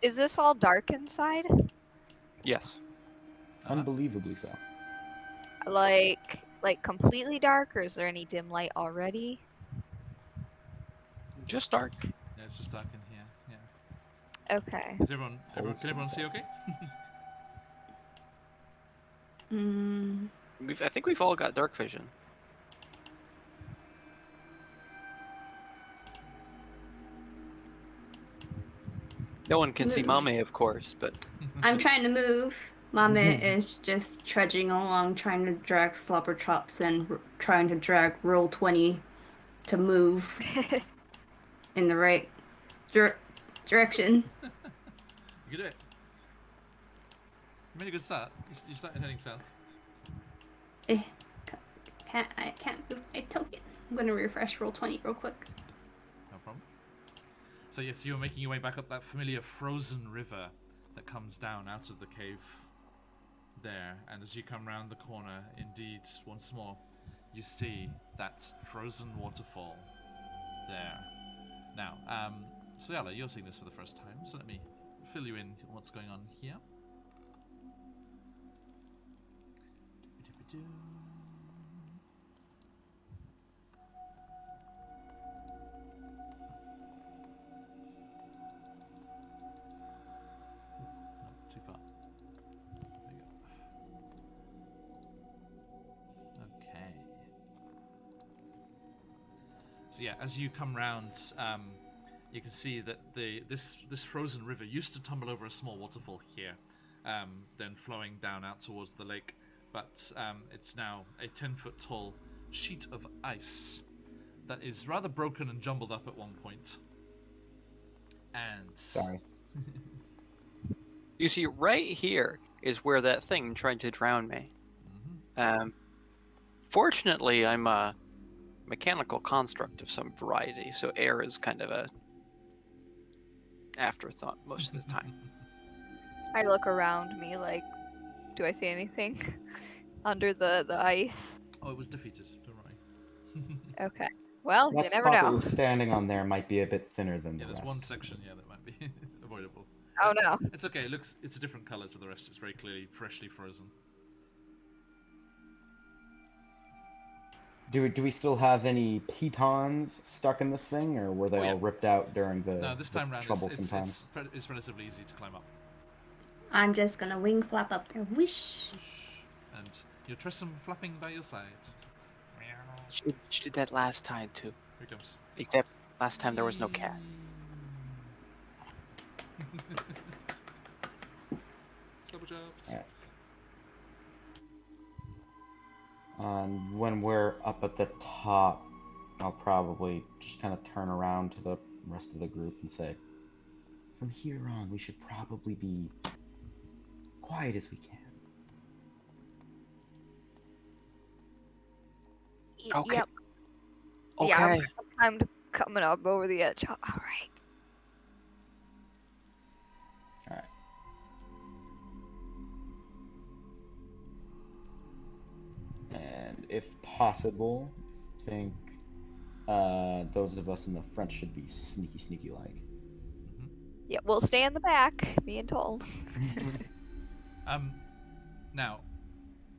Is this all dark inside? Yes. Unbelievably so. Like completely dark, or is there any dim light already? Just dark. Yeah, it's just dark in here. Yeah. Okay. Is everyone can everyone see okay? I think we've all got dark vision. No one can see Mame, of course, but I'm trying to move. Mame is just trudging along, trying to drag slapper chops and trying to drag roll 20 to move in the right direction. You can do it. You made a good start. You started heading south. I can't move my token. I'm gonna refresh roll 20 real quick. No problem. So yes, you're making your way back up that familiar frozen river that comes down out of the cave there, and as you come round the corner, indeed, once more, you see that frozen waterfall there. Now, Soyala, you're seeing this for the first time, so let me fill you in on what's going on here. So yeah, as you come round, you can see that this frozen river used to tumble over a small waterfall here, then flowing down out towards the lake. But it's now a 10-foot tall sheet of ice that is rather broken and jumbled up at one point. And Sorry. You see, right here is where that thing tried to drown me. Fortunately, I'm a mechanical construct of some variety, so air is kind of a afterthought most of the time. I look around me like, do I see anything under the ice? Oh, it was defeated. Don't worry. Okay. Well, That you never spot that know. you're standing on there might be a bit thinner than Yeah, the there's rest. one section that might be avoidable. Oh no. It's okay. It's a different color to the rest. It's very clearly freshly frozen. Do we still have any pitons stuck in this thing, or were they Oh, yeah. all ripped out during the, No, this time round troublesome times? it's relatively easy to climb up. I'm just gonna wing flap up there. Whoosh. And your Tressum flapping by your side. She did that last time too. Here it comes. Except last time there was no cat. Double jumps. Alright. And when we're up at the top, I'll probably just kind of turn around to the rest of the group and say, from here on, we should probably be quiet as we can. Okay. Yep. Okay. Yeah, I'm coming up over the edge. All right. Alright. And if possible, I think those of us in the front should be sneaky like. Yeah, we'll stay in the back, being told. Now,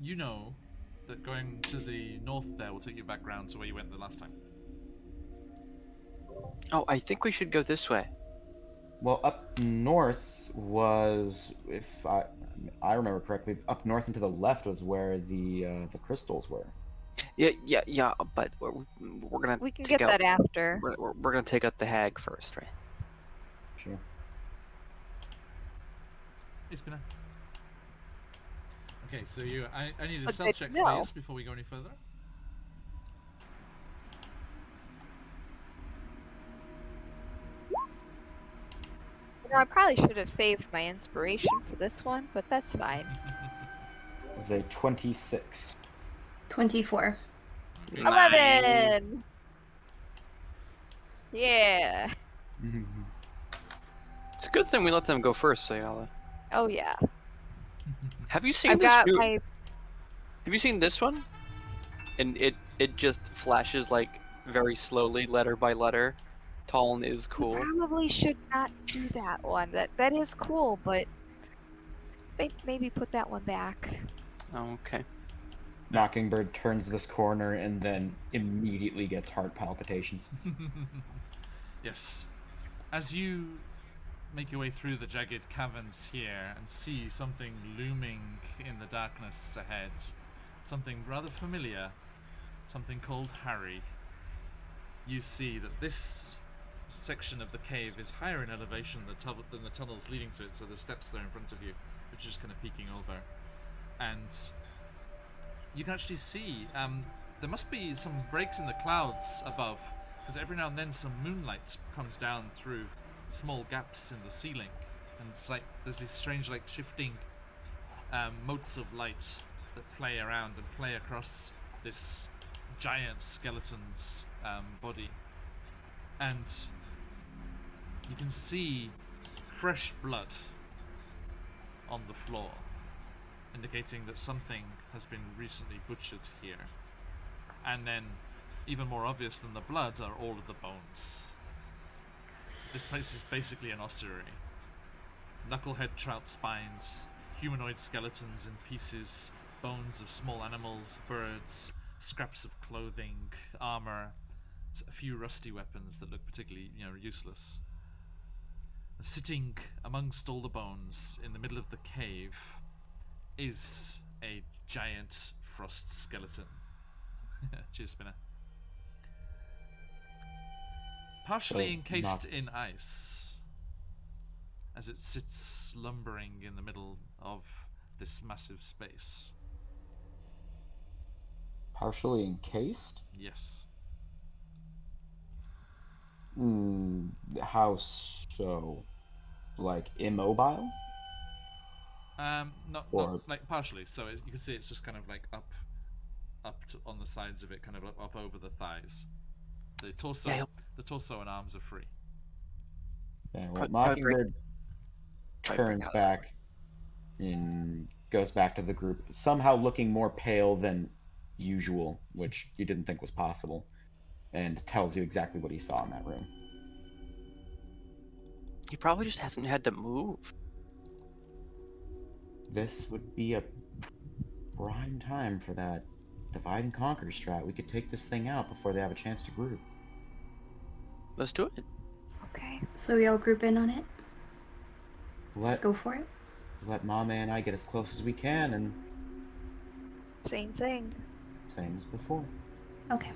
you know that going to the north there will take you back round to where you went the last time. Oh, I think we should go this way. Well, up north was, if I remember correctly, up north and to the left was where the crystals were. Yeah. But we're gonna. We can take get out, that after. We're gonna take out the hag first, right? Sure. It's been Okay, so I need a But self check, no. please, before we go any further. You know, I probably should have saved my inspiration for this one, but that's fine. It was a 26. 24. 11! Yeah. It's a good thing we let them go first, Sayala. Oh yeah. Have you seen I've this? got New... my. Have you seen this one? And it just flashes like very slowly, letter by letter. Taln is cool. Probably should not do that one. That is cool, but maybe put that one back. Oh, okay. Mockingbird turns this corner and then immediately gets heart palpitations. Yes. As you make your way through the jagged caverns here and see something looming in the darkness ahead, something rather familiar, something called Harry, you see that this section of the cave is higher in elevation than the tunnels leading to it, so there's steps there in front of you, which are just kind of peeking over. And you can actually see there must be some breaks in the clouds above, because every now and then some moonlight comes down through small gaps in the ceiling, and it's like there's these strange, like, shifting motes of light that play around and play across this giant skeleton's body. And you can see fresh blood on the floor, indicating that something has been recently butchered here. And then, even more obvious than the blood, are all of the bones. This place is basically an ossuary. Knucklehead trout spines, humanoid skeletons in pieces, bones of small animals, birds, scraps of clothing, armor, a few rusty weapons that look particularly, useless. And sitting amongst all the bones in the middle of the cave is a giant frost skeleton. Cheers, Spinner. partially So, encased not- in ice, as it sits slumbering in the middle of this massive space. Partially encased? Yes. How so? Like immobile? Not Or- like partially. So you can see it's just kind of like up on the sides of it, kind of up over the thighs. The torso, Yeah, the torso and arms are free. Yeah, well, Probably Mockingbird try bring turns out- back and goes back to the group, somehow looking more pale than usual, which you didn't think was possible, and tells you exactly what he saw in that room. He probably just hasn't had to move. This would be a prime time for that divide and conquer strat. We could take this thing out before they have a chance to group. Let's do it. Okay. So we all group in on it. Let Let's go for it. let Mama and I get as close as we can, and Same thing. same as before. Okay.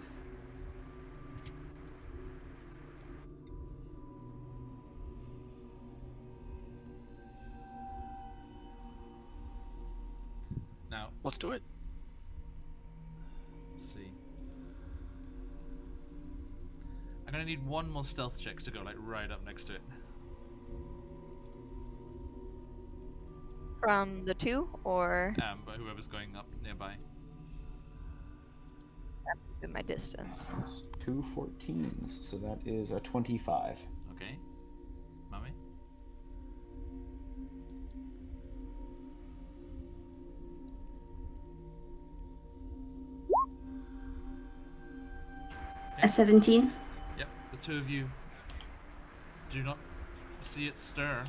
Now, Let's do it. let's see. I'm gonna need one more stealth check to go like right up next to it. From the two, or But whoever's going up nearby. in my distance? It's 2 14s, so that is a 25. Okay. Mummy? A 17. Yep, the two of you do not see it stir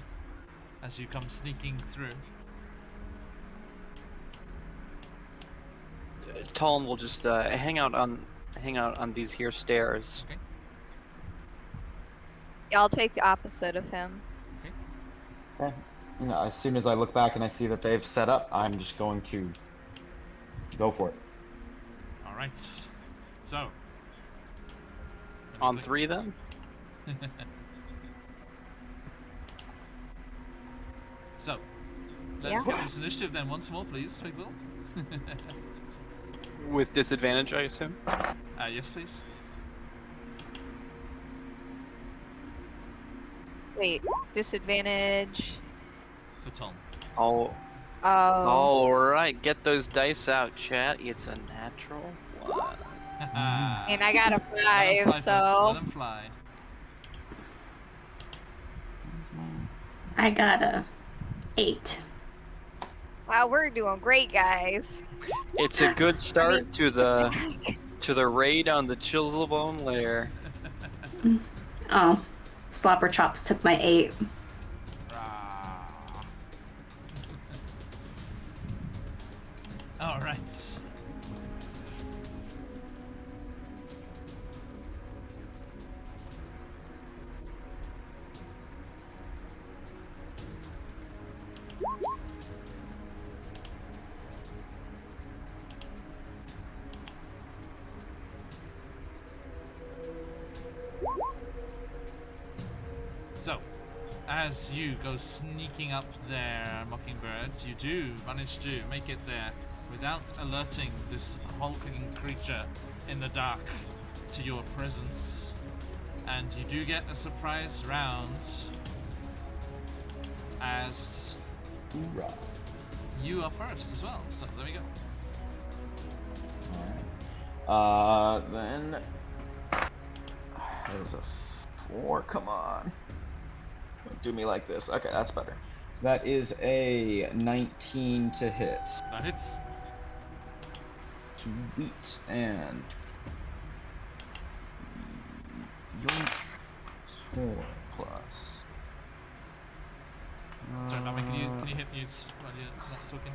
as you come sneaking through. Talon will just hang out on these here stairs. Okay. Yeah, I'll take the opposite of him. Okay. As soon as I look back and I see that they've set up, I'm just going to go for it. All right. So. On 3 then? So, let's Yeah. get this initiative then once more, please, people. With disadvantage, I assume? Yes, please. Wait, disadvantage. For Tom. Oh, Oh. alright. Get those dice out, chat. It's a natural 1. And I got a 5, Let 'em fly, folks. so. Let 'em fly. I got a 8. Wow, we're doing great, guys. It's a good start to the raid on the Chiselbone lair. Oh. Slopper Chops took my 8. Rah. All right. So, as you go sneaking up there, Mockingbirds, you do manage to make it there without alerting this hulking creature in the dark to your presence. And you do get a surprise round as Hoorah. you are first as well. So there we go. Alright. Then. That is a 4. Come on. Don't do me like this. Okay, that's better. That is a 19 to hit. That hits. Sweet. And. Yoink. 4 plus. Sorry, Mami, can you hit mute while you're not talking?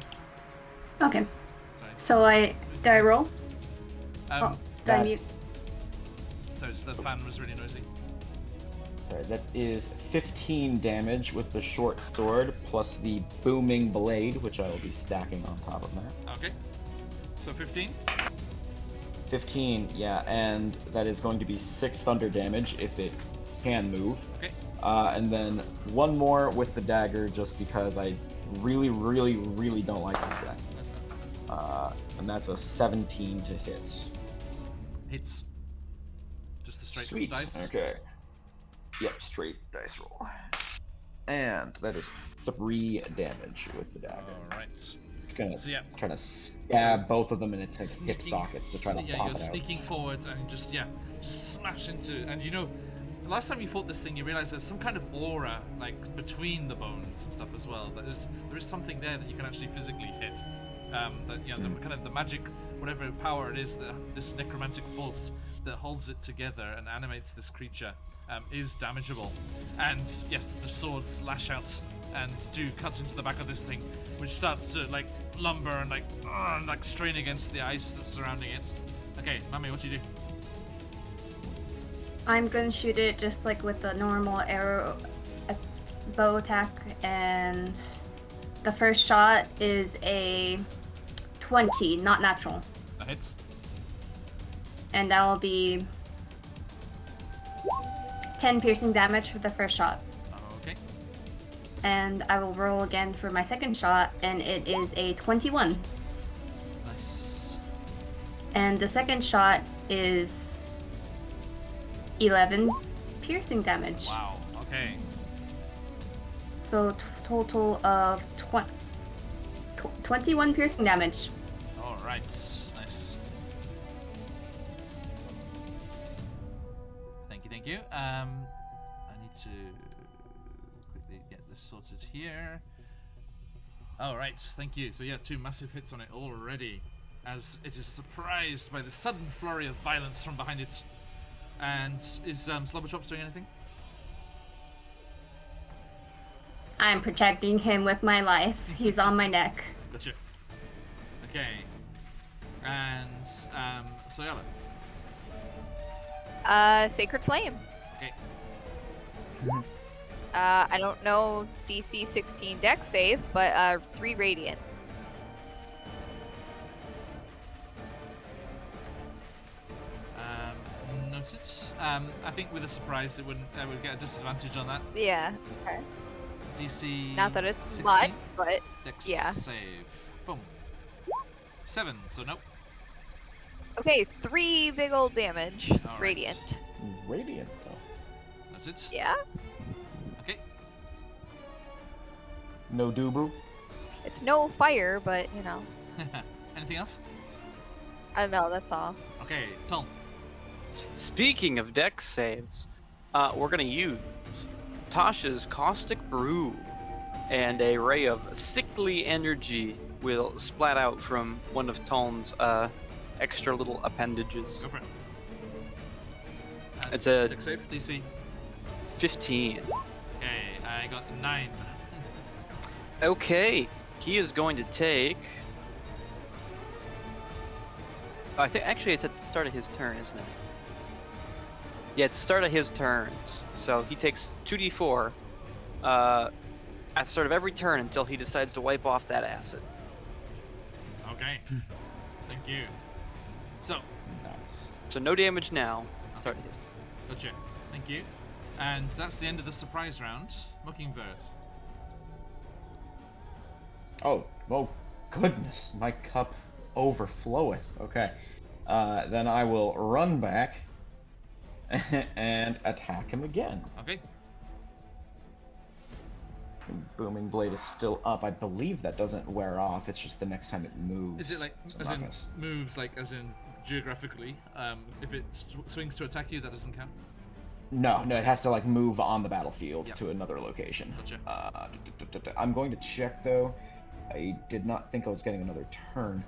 Okay. Sorry. So did I roll? Did I that- mute? So just the fan was really noisy. Alright, that is 15 damage with the short sword, plus the booming blade, which I will be stacking on top of that. Okay. So 15. 15, yeah, and that is going to be 6 thunder damage if it can move. Okay. And then one more with the dagger, just because I really, really, really don't like this guy. And that's a 17 to hit. Hits. Just the straight Sweet. dice. Okay. Yep, straight dice roll. And that is 3 damage with the dagger. Alright. Just gonna So yeah. try to stab both of them in its hip sockets to try to yeah, pop you're it out. sneaking forward and just smash into. And you know, the last time you fought this thing, you realize there's some kind of aura like between the bones and stuff as well. There is something there that you can actually physically hit. That the kind of the magic, whatever power it is, this necromantic force that holds it together and animates this creature, is damageable. And yes, the swords lash out and do cut into the back of this thing, which starts to like lumber and like strain against the ice that's surrounding it. Okay, Mami, what do you do? I'm gonna shoot it just like with the normal arrow bow attack, and the first shot is a 20, not natural. That hits. And that'll be 10 piercing damage for the first shot. Okay. And I will roll again for my second shot, and it is a 21. Nice. And the second shot is 11 piercing damage. Wow. Okay. So total of 21 piercing damage. All right. Nice. Thank you. I need to quickly get this sorted here. All right. Thank you. So yeah, 2 massive hits on it already, as it is surprised by the sudden flurry of violence from behind it. And is Slobberchops doing anything? I'm protecting him with my life. He's on my neck. Gotcha. Okay. And Soyala. Sacred Flame. Okay. I don't know DC 16 Dex save, but 3 Radiant. Noted. I think with a surprise, it would get a disadvantage on that. Yeah. Okay. DC. Not that it's 16. much, but Dex yeah. save. Boom. 7. So nope. okay, 3 big old damage. All right. Radiant. Radiant, though. Noted. Yeah. Okay. No Dubru? It's no fire, but you know. Anything else? I don't know. That's all. Okay, Tom. Speaking of dex saves, we're gonna use Tasha's Caustic Brew, and a ray of sickly energy will splat out from one of Taln's extra little appendages. Go for it. It's a Dex save. DC. 15. Okay, I got 9. Okay, he is going to take. I think actually it's at the start of his turn, isn't it? Yeah, it's the start of his turns. So he takes 2d4 at the start of every turn until he decides to wipe off that acid. Okay. Thank you. So, Nice. So no damage now. Start of his turn. gotcha. Thank you. And that's the end of the surprise round. Mockingbird. Oh goodness, my cup overfloweth. Okay. Then I will run back and attack him again. Okay. Booming Blade is still up. I believe that doesn't wear off. It's just the next time it moves. Is it like, So I'm as not in gonna s- moves, like as in geographically? If it swings to attack you, that doesn't count? No, it has to like move on the battlefield Yep. to another location. Gotcha. I'm going to check though. I did not think I was getting another turn.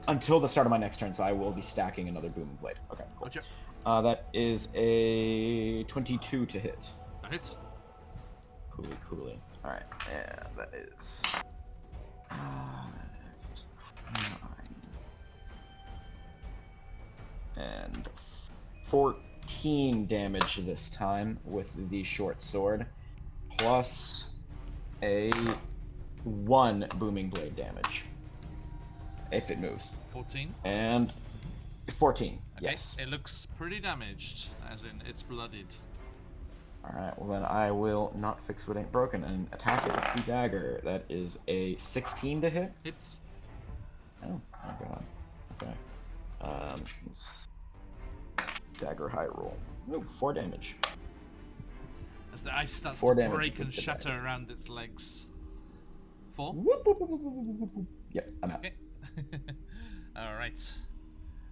Until the start of my next turn, so I will be stacking another Booming Blade. Okay, cool. Gotcha. That is a 22 to hit. That hits. Coolly. Alright, and that is 9 and 14 damage this time with the short sword, plus a 1 Booming Blade damage if it moves. 14. And 14. Okay, Yes. it looks pretty damaged, as in it's bloodied. Alright, well then I will not fix what ain't broken and attack it with the dagger. That is a 16 to hit. It's Oh, my god. Okay. Dagger high roll. Ooh, 4 damage. as the ice starts 4 to damage break with and the shatter dagger. around its legs. 4? Whoop, whoop, whoop, whoop, whoop, whoop, whoop. Yep, I'm out. Okay. Alright.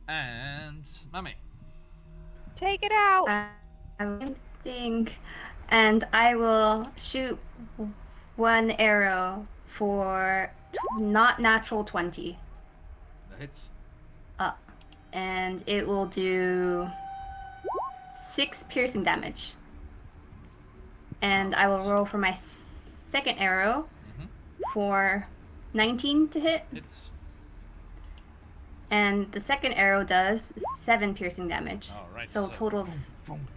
And Mummy. Take it out. I think, and I will shoot one arrow for not natural 20. That hits. And it will do 6 piercing damage. And I will roll for my second arrow for 19 to hit. Hits. And the second arrow does 7 piercing damage. Alright, So total of boom.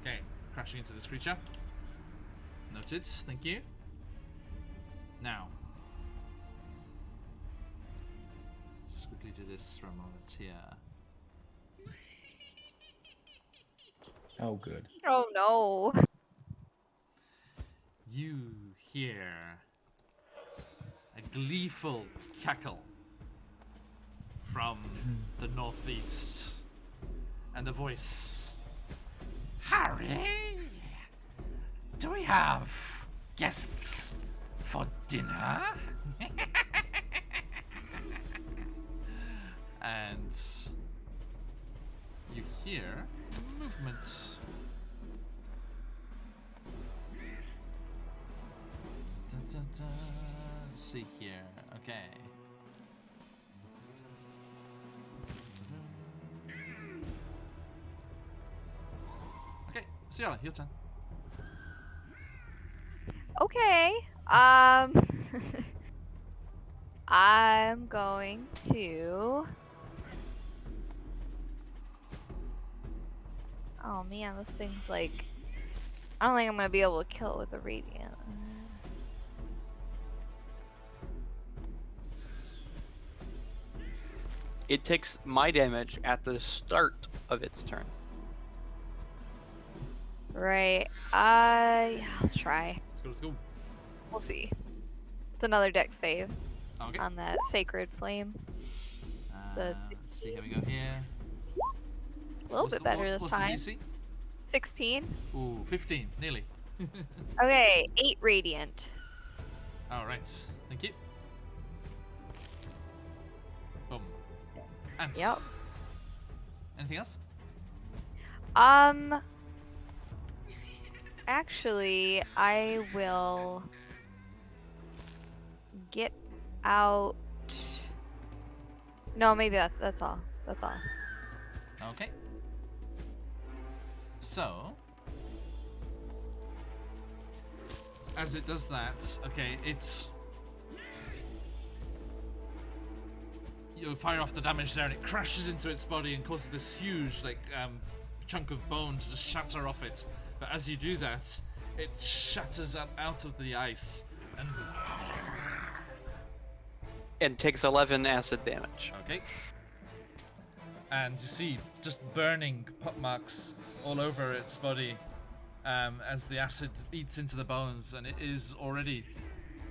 Okay, crashing into this creature. Noted, thank you. Now. Let's quickly do this for a moment here. Oh, good. Oh no. You hear a gleeful cackle from the northeast, and a voice. Harry, do we have guests for dinner? And you hear movement. Dun, dun, dun. Let's see here. Okay. Okay, Sierra, your turn. Okay. I'm going to. Oh man, this thing's like. I don't think I'm gonna be able to kill it with a radiant. It takes my damage at the start of its turn. Right. Yeah, let's try. Let's go. We'll see. It's another deck save Okay. on that sacred flame. the Let's see, here we go here. A little bit better this what's time. The DC? 16. Ooh, 15, nearly. Okay, 8 radiant. Alright, thank you. Boom. And Yep. anything else? Actually, I will get out. No, maybe that's all. That's all. Okay. So, as it does that, okay, you fire off the damage there, and it crashes into its body and causes this huge, chunk of bone to just shatter off it. But as you do that, it shatters out of the ice And takes 11 acid damage. Okay. And you see just burning pot marks all over its body as the acid eats into the bones, and it is already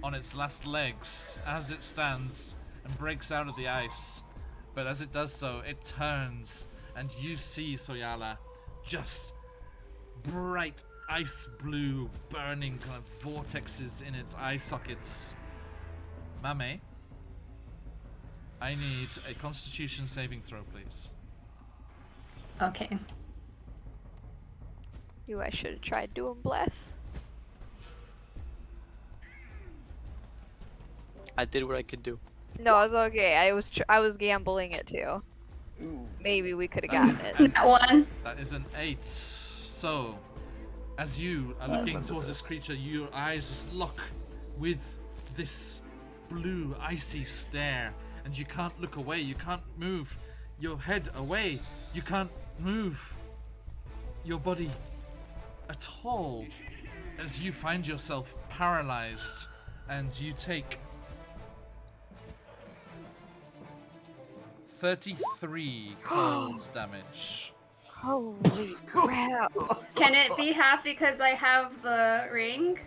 on its last legs as it stands and breaks out of the ice. But as it does so, it turns, and you see Soyala just bright ice blue burning kind of vortexes in its eye sockets. Mame, I need a Constitution saving throw, please. Okay. Knew I should have tried doing bless. I did what I could do. No, it's okay. I was gambling it too. Maybe we could have gotten it. That one. That is an 8. So, as you are looking towards this creature, your eyes just lock with this blue, icy stare, and you can't look away. You can't move your head away. You can't move your body at all, as you find yourself paralyzed, and you take 33 cold damage. Holy crap! Can it be half because I have the ring?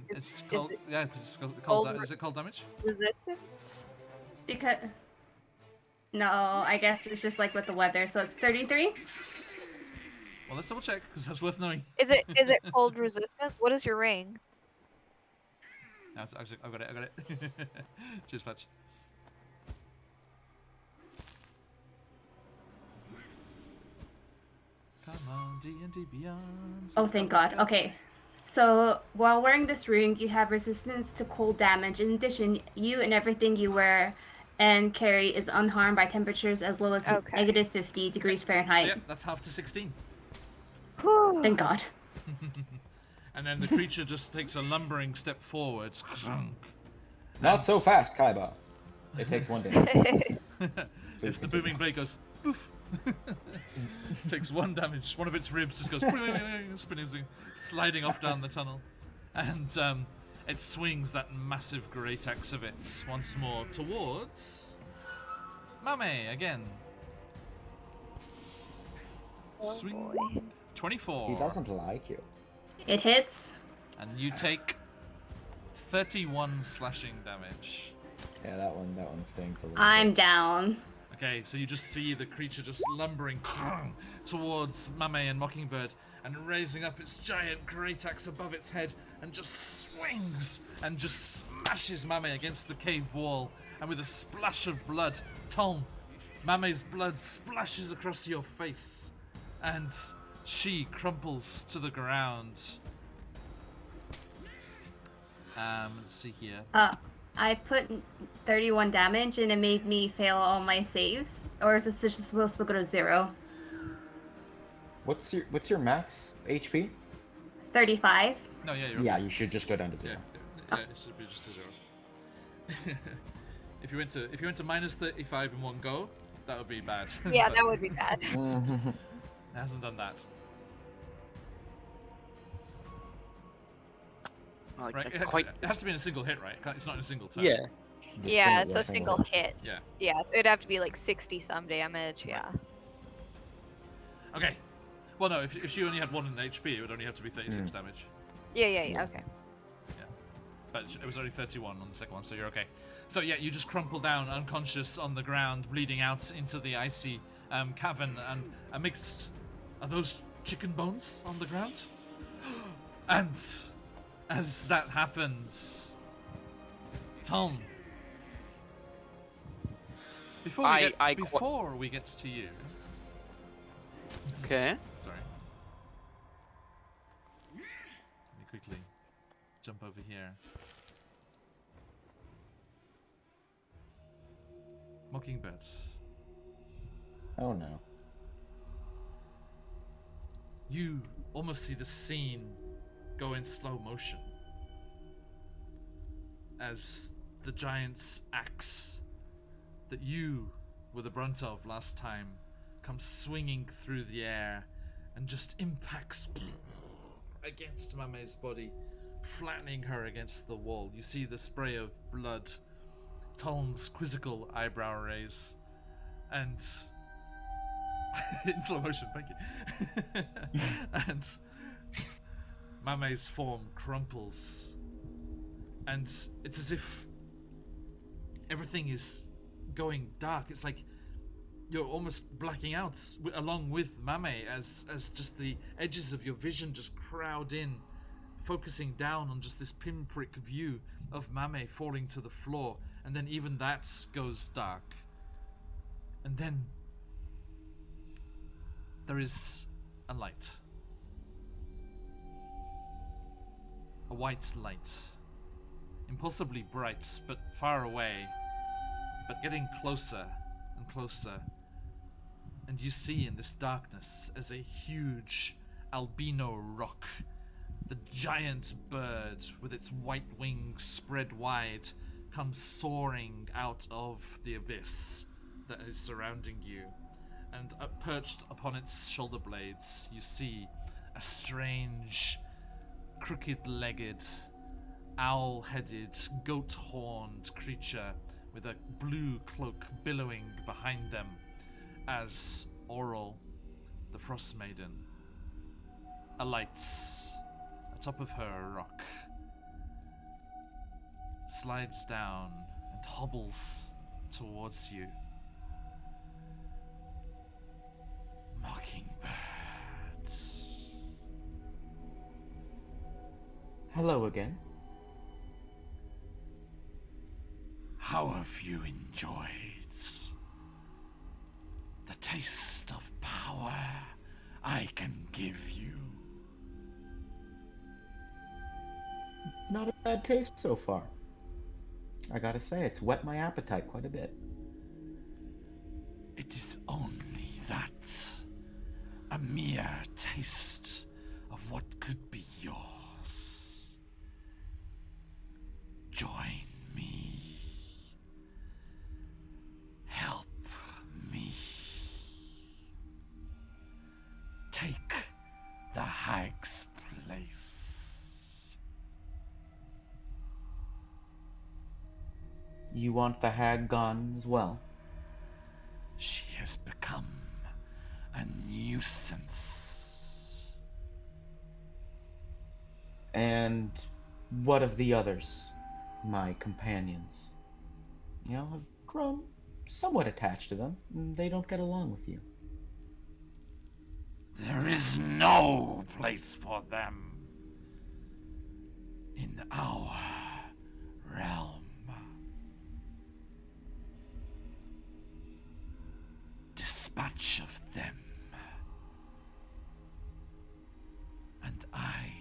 It's Is cold. it Yeah, 'cause it's cold. cold Is it cold damage? Resistance? Because no, I guess it's just like with the weather. So it's 33. Well, let's double check because that's worth knowing. Is it cold resistant? What is your ring? No, I've got it. I got it. Cheers, Fletch. Come on, D&D Beyond. Oh, Let's thank go, let's God. go. Okay. So while wearing this ring, you have resistance to cold damage. In addition, you and everything you wear and carry is unharmed by temperatures as low as Okay. negative 50 degrees So Fahrenheit. yeah, that's half to 16. Whew. Thank God. And then the creature just takes a lumbering step forward. Not so fast, Kaiba. It takes 1 damage. Yes, the booming blade goes poof. Takes 1 damage. One of its ribs just goes spinning, sliding off down the tunnel, and it swings that massive great axe of it once more towards Mame again. Oh, Swing. boy. 24. He doesn't like you. It hits. And you take 31 slashing damage. Yeah, that one stings a little I'm bit. down. Okay, so you just see the creature just lumbering towards Mame and Mockingbird and raising up its giant great axe above its head and just swings and just smashes Mame against the cave wall. And with a splash of blood, Tom, Mame's blood splashes across your face and she crumples to the ground. Let's see here. I put 31 damage and it made me fail all my saves. Or is this just supposed to go to 0? What's your max HP? 35. No, yeah, you're Yeah, okay. you should just go down to 0. Yeah, it should be just a 0. If you went to minus 35 in one go, that would be bad. Yeah, But that would be bad. it hasn't done that. Like, Right? I quite. It has to be in a single hit, right? It's not in a single turn. Yeah. Yeah, it's a single hit. Yeah. Yeah, it'd have to be like 60 some damage. Yeah. Okay. Well, no, if she only had 1 in HP, it would only have to be 36 damage. Yeah. Okay. But it was only 31 on the second one, so you're okay. So yeah, you just crumple down unconscious on the ground, bleeding out into the icy cavern, and amidst are those chicken bones on the ground? And as that happens, Tom, before we get to you, Okay. sorry, let me quickly jump over here. Mockingbird. Oh no. You almost see the scene go in slow motion as the giant's axe that you were the brunt of last time comes swinging through the air and just impacts against Mame's body, flattening her against the wall. You see the spray of blood, Talon's quizzical eyebrow raise, and in slow motion, thank you. And Mame's form crumples, and it's as if everything is going dark. It's like you're almost blacking out along with Mame as just the edges of your vision just crowd in, focusing down on just this pinprick view of Mame falling to the floor, and then even that goes dark. And then there is a light. A white light. Impossibly bright, but far away. But getting closer and closer. And you see in this darkness as a huge albino rock, the giant bird with its white wings spread wide comes soaring out of the abyss that is surrounding you. And perched upon its shoulder blades, you see a strange, crooked-legged, owl-headed, goat-horned creature with a blue cloak billowing behind them as Oral, the Frostmaiden, alights atop of her rock, slides down and hobbles towards you. Mockingbirds. Hello again. How have you enjoyed the taste of power I can give you? Not a bad taste so far. I gotta say, it's whet my appetite quite a bit. It is only that, a mere taste of what could be yours. Join me. Help me. Take the hag's place. You want the hag gone as well? She has become a nuisance. And what of the others? My companions. You know, I've grown somewhat attached to them. They don't get along with you. There is no place for them in our realm. Dispatch of them, and I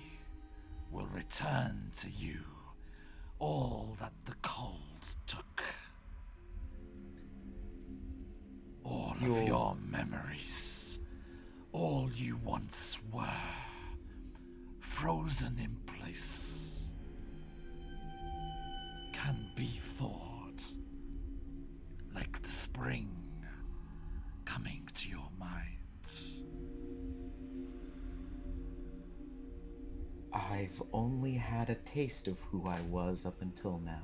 will return to you all that the cold took. All of your memories, all you once were, frozen in place, can be thawed like the spring coming to your mind. I've only had a taste of who I was up until now.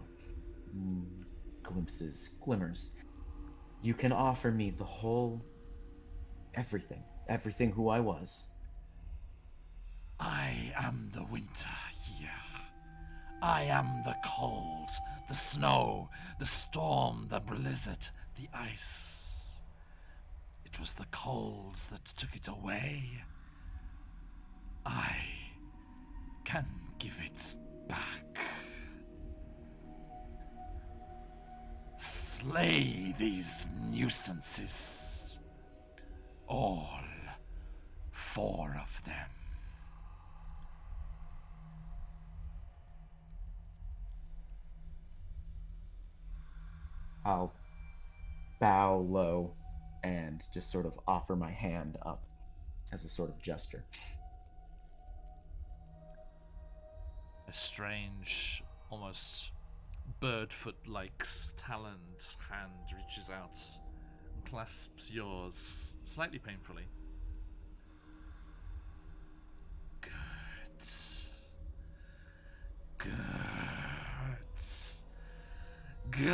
Glimpses, glimmers. You can offer me the whole... everything who I was. I am the winter here. I am the cold, the snow, the storm, the blizzard, the ice. It was the colds that took it away. I can give it back. Slay these nuisances. All 4 of them. I'll bow low and just sort of offer my hand up as a sort of gesture. A strange, almost bird-foot-like taloned hand reaches out and clasps yours, slightly painfully. Good. Good. Good.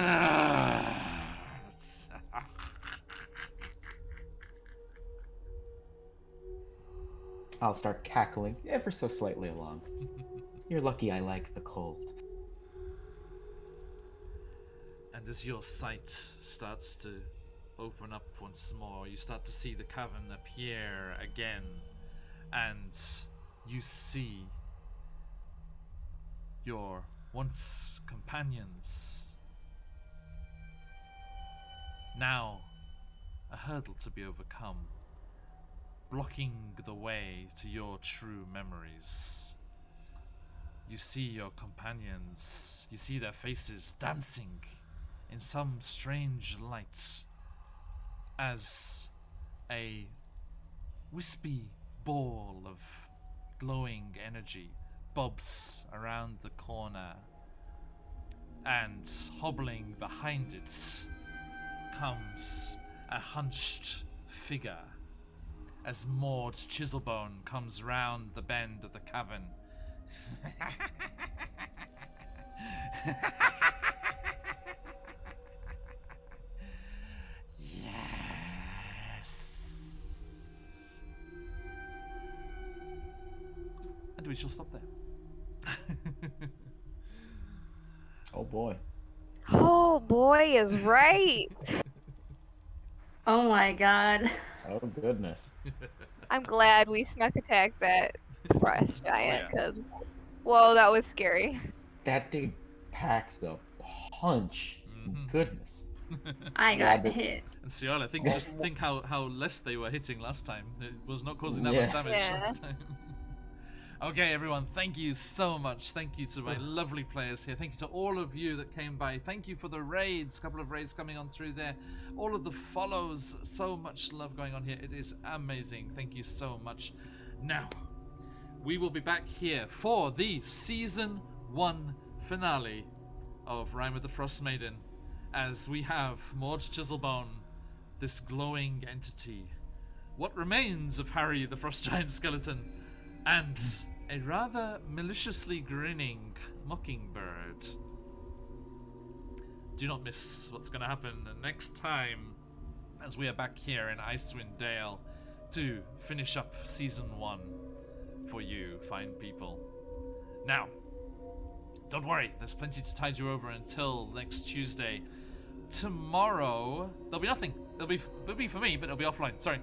I'll start cackling ever so slightly along. You're lucky I like the cold. And as your sight starts to open up once more, you start to see the cavern appear again, and you see your once companions. Now, a hurdle to be overcome, blocking the way to your true memories. You see your companions, you see their faces dancing in some strange light as a wispy ball of glowing energy bobs around the corner, and hobbling behind it comes a hunched figure as Maud Chiselbone comes round the bend of the cavern. we shall stop there. Oh boy. Oh boy is right. Oh my god. Oh goodness. I'm glad we snuck attack that frost giant, yeah. because whoa, that was scary. That dude packs a punch. Mhm. Goodness. I Yeah, got but- hit. And Ciala, just think how less they were hitting last time. It was not causing that Yeah. much damage Yeah. last time. Okay, everyone, thank you so much. Thank you to my lovely players here. Thank you to all of you that came by. Thank you for the raids. A couple of raids coming on through there. All of the follows. So much love going on here. It is amazing. Thank you so much. Now, we will be back here for the Season 1 finale of Rime of the Frostmaiden, as we have Maud Chiselbone, this glowing entity, what remains of Harry the Frost Giant Skeleton, and a rather maliciously grinning mockingbird. Do not miss what's going to happen next time as we are back here in Icewind Dale to finish up Season 1 for you, fine people. Now, don't worry, there's plenty to tide you over until next Tuesday. Tomorrow, there'll be nothing. It'll be for me, but it'll be offline. Sorry.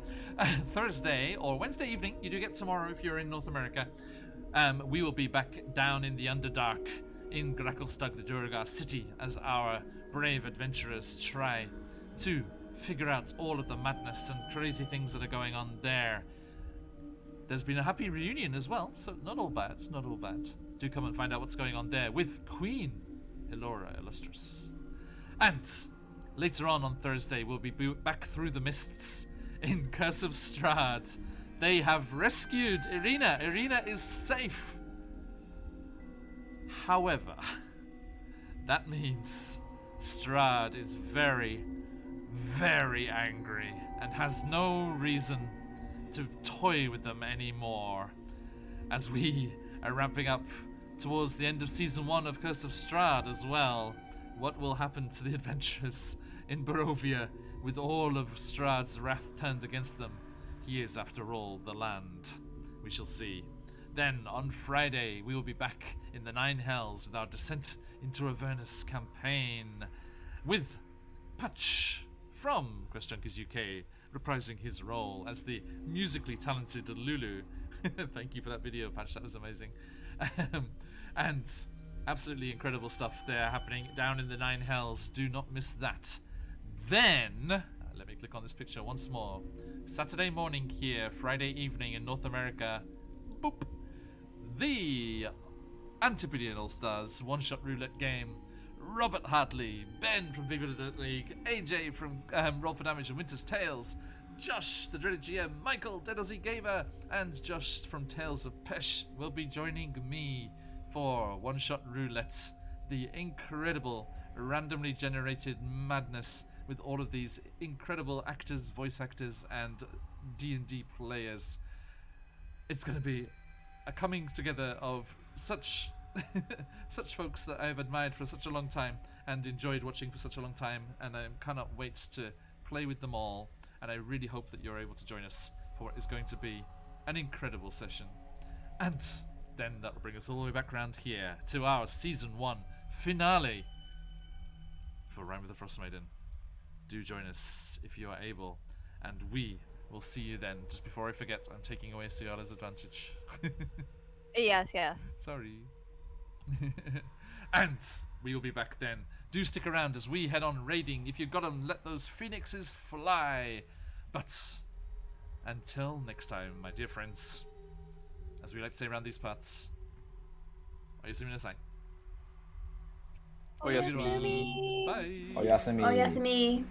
Thursday or Wednesday evening, you do get tomorrow if you're in North America. We will be back down in the Underdark in Gracklstug, the Durgar city, as our brave adventurers try to figure out all of the madness and crazy things that are going on there. There's been a happy reunion as well, so not all bad, not all bad. Do come and find out what's going on there with Queen Elora Illustrious. And later on Thursday, we'll be back through the mists in Curse of Strahd. They have rescued Irina. Irina is safe. However, that means Strahd is very, very angry and has no reason to toy with them anymore. As we are ramping up towards the end of Season 1 of Curse of Strahd as well, what will happen to the adventurers in Barovia with all of Strahd's wrath turned against them? He is, after all, the land. We shall see. Then, on Friday, we will be back in the Nine Hells with our Descent into Avernus campaign, with Patch from Quest Junkies UK reprising his role as the musically talented Lulu. Thank you for that video, Patch. That was amazing. And absolutely incredible stuff there happening down in the Nine Hells. Do not miss that. Then, let me click on this picture once more. Saturday morning here, Friday evening in North America. Boop. The Antipodean All-Stars one-shot roulette game. Robert Hartley, Ben from Viva the League, AJ from Roll for Damage and Winter's Tales, Josh, the dreaded GM, Michael, Dedozy Gamer, and Josh from Tales of Pesh will be joining me for one-shot roulette. The incredible, randomly generated madness with all of these incredible actors, voice actors, and D&D players. It's going to be a coming together of such such folks that I have admired for such a long time and enjoyed watching for such a long time, and I cannot wait to play with them all, and I really hope that you're able to join us for what is going to be an incredible session. And then that will bring us all the way back around here to our Season 1 finale for Rime of the Frostmaiden. Do join us if you are able, and we will see you then. Just before I forget, I'm taking away Ciala's advantage. Yes, yes. Sorry. And we will be back then. Do stick around as we head on raiding. If you've got them, let those phoenixes fly. But until next time, my dear friends, as we like to say around these parts, oyasumi. Oyasumi. Bye. Oyasumi. Oh, yes, me.